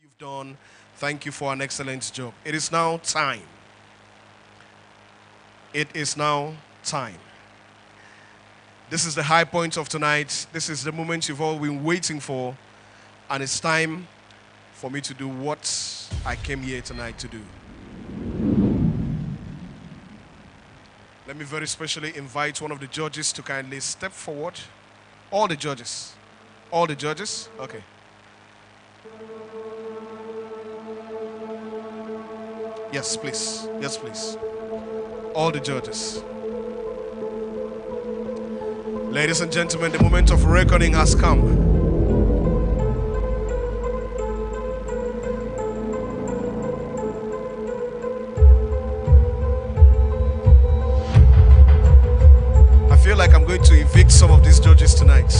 You've done. Thank you for an excellent job. It is now time. It is now time. This is the high point of tonight. This is the moment you've all been waiting for. And it's time for me to do what I came here tonight to do. Let me very specially invite one of the judges to kindly step forward. All the judges. All the judges? Okay. Yes, please. Yes, please. All the judges. Ladies and gentlemen, the moment of reckoning has come. I feel like I'm going to evict some of these judges tonight.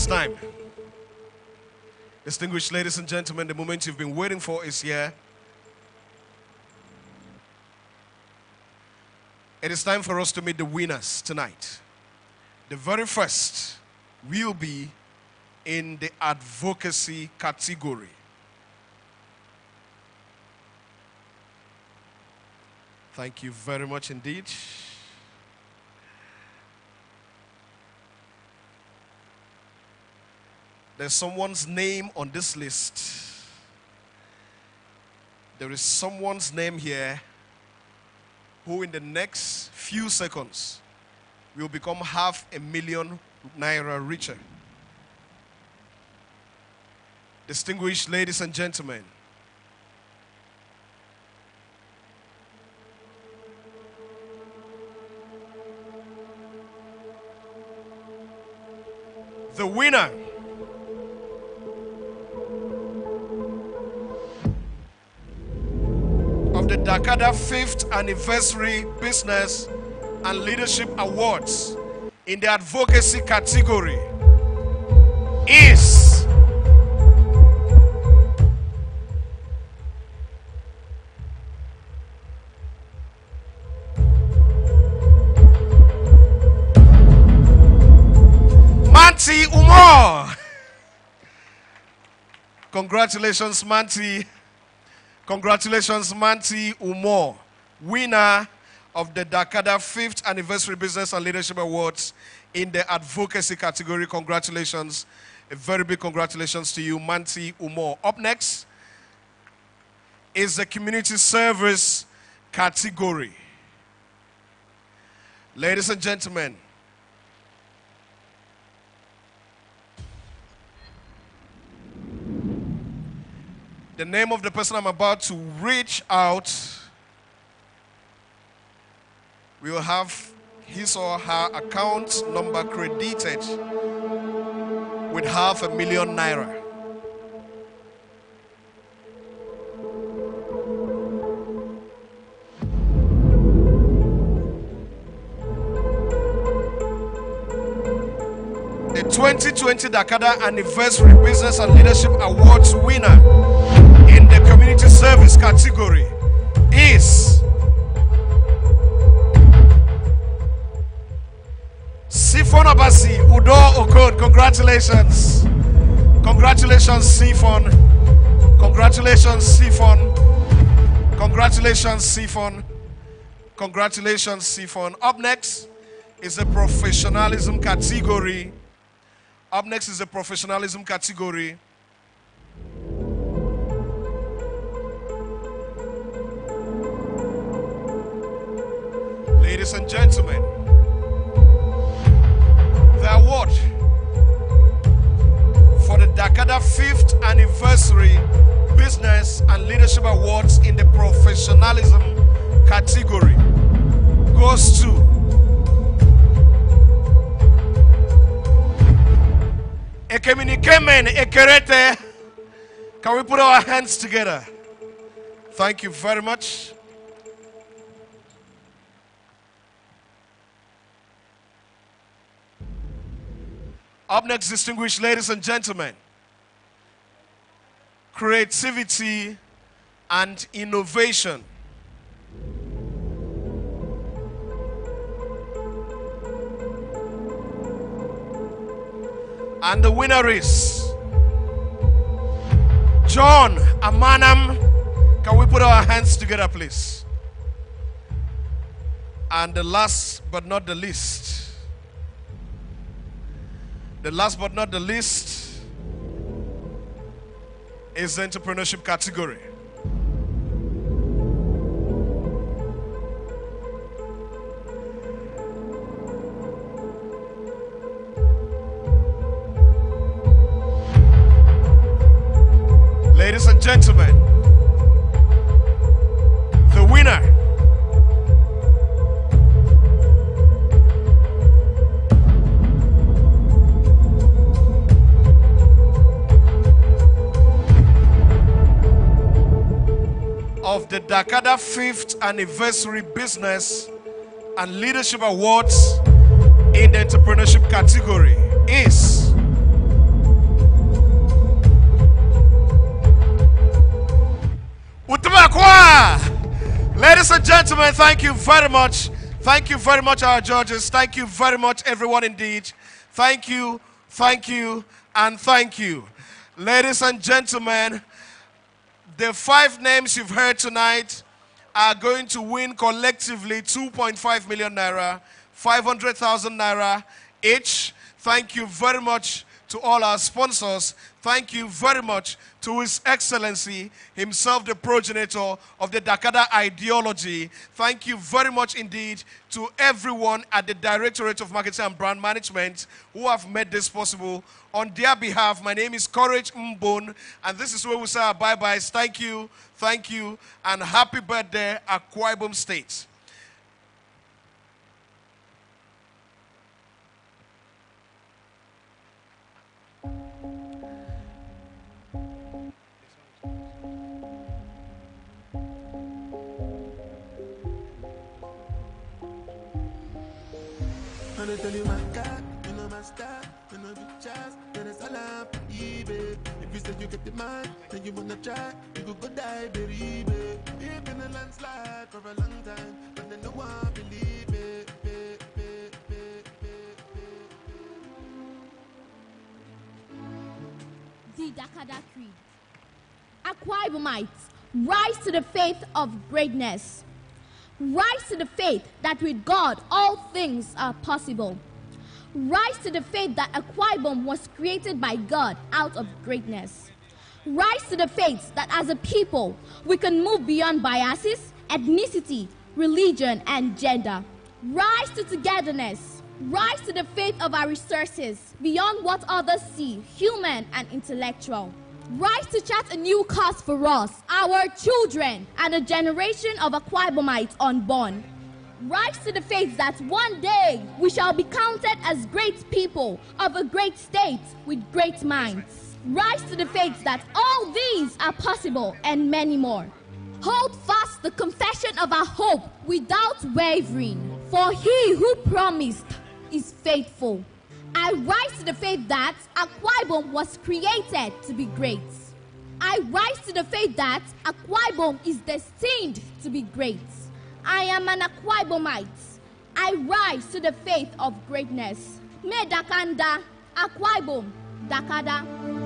Time. Distinguished ladies and gentlemen, the moment you've been waiting for is here. It is time for us to meet the winners tonight. The very first will be in the advocacy category. Thank you very much indeed. There's someone's name on this list. There is someone's name here who in the next few seconds will become $500,000 naira richer. Distinguished ladies and gentlemen, the winner of the Dakkada 5th Anniversary Business and Leadership Awards in the advocacy category is Manti Umar. Congratulations, Manti. Congratulations, Manti Umar, winner of the Dakkada 5th Anniversary Business and Leadership Awards in the advocacy category. Congratulations. A very big congratulations to you, Manti Umar. Up next is the community service category. Ladies and gentlemen, the name of the person I'm about to reach out will have his or her account number credited with $500,000 naira. The 2020 Dakkada Anniversary Business and Leadership Awards winner in the community service category is Sifon Abasi Udo Okon. Congratulations. Congratulations, Sifon. Congratulations, Sifon. Congratulations, Sifon. Congratulations, Sifon. Up next is the professionalism category. Up next is the professionalism category. Ladies and gentlemen, the award for the Dakkada 5th Anniversary Business and Leadership Awards in the professionalism category goes to Ekemini Ekerete. Can we put our hands together? Thank you very much. Up next, distinguished ladies and gentlemen, creativity, and innovation. And the winner is John Amanam. Can we put our hands together, please? And the last but not the least, is the entrepreneurship category. Ladies and gentlemen, the winner of the Dakkada 5th Anniversary Business and Leadership Awards in the entrepreneurship category is Akwa. Ladies and gentlemen, thank you very much. Thank you very much, our judges. Thank you very much, everyone, indeed. Thank you, and thank you. Ladies and gentlemen, the 5 names you've heard tonight are going to win collectively 2.5 million naira, 500,000 naira each. Thank you very much to all our sponsors. Thank you very much to His Excellency, himself the progenitor of the Dakkada ideology. Thank you very much indeed to everyone at the Directorate of Marketing and Brand Management who have made this possible. On their behalf, my name is Courage Mbon, and this is where we say our bye-byes. Thank you, and happy birthday, Akwa Ibom State. I tell you my God, you know my style, you know the chance, then it's all up, Ibom. If you say you get the mind, then you wanna try, you go die, baby. You've been a landslide for a long time, but then no one believe it. The Dakkada Creed. Akwa Ibomites, rise to the faith of greatness. Rise to the faith that with God all things are possible. Rise to the faith that Akwa Ibom was created by God out of greatness. Rise to the faith that as a people we can move beyond biases, ethnicity, religion, and gender. Rise to togetherness. Rise to the faith of our resources beyond what others see, human and intellectual. Rise to chart a new course for us, our children, and a generation of Akwa Ibomites unborn. Rise to the faith that one day we shall be counted as great people of a great state with great minds. Rise to the faith that all these are possible and many more. Hold fast the confession of our hope without wavering, for he who promised is faithful. I rise to the faith that Akwa Ibom was created to be great. I rise to the faith that Akwa Ibom is destined to be great. I am an Akwa Ibomite. I rise to the faith of greatness. Me Dakkada, Akwa Ibom, Dakkada.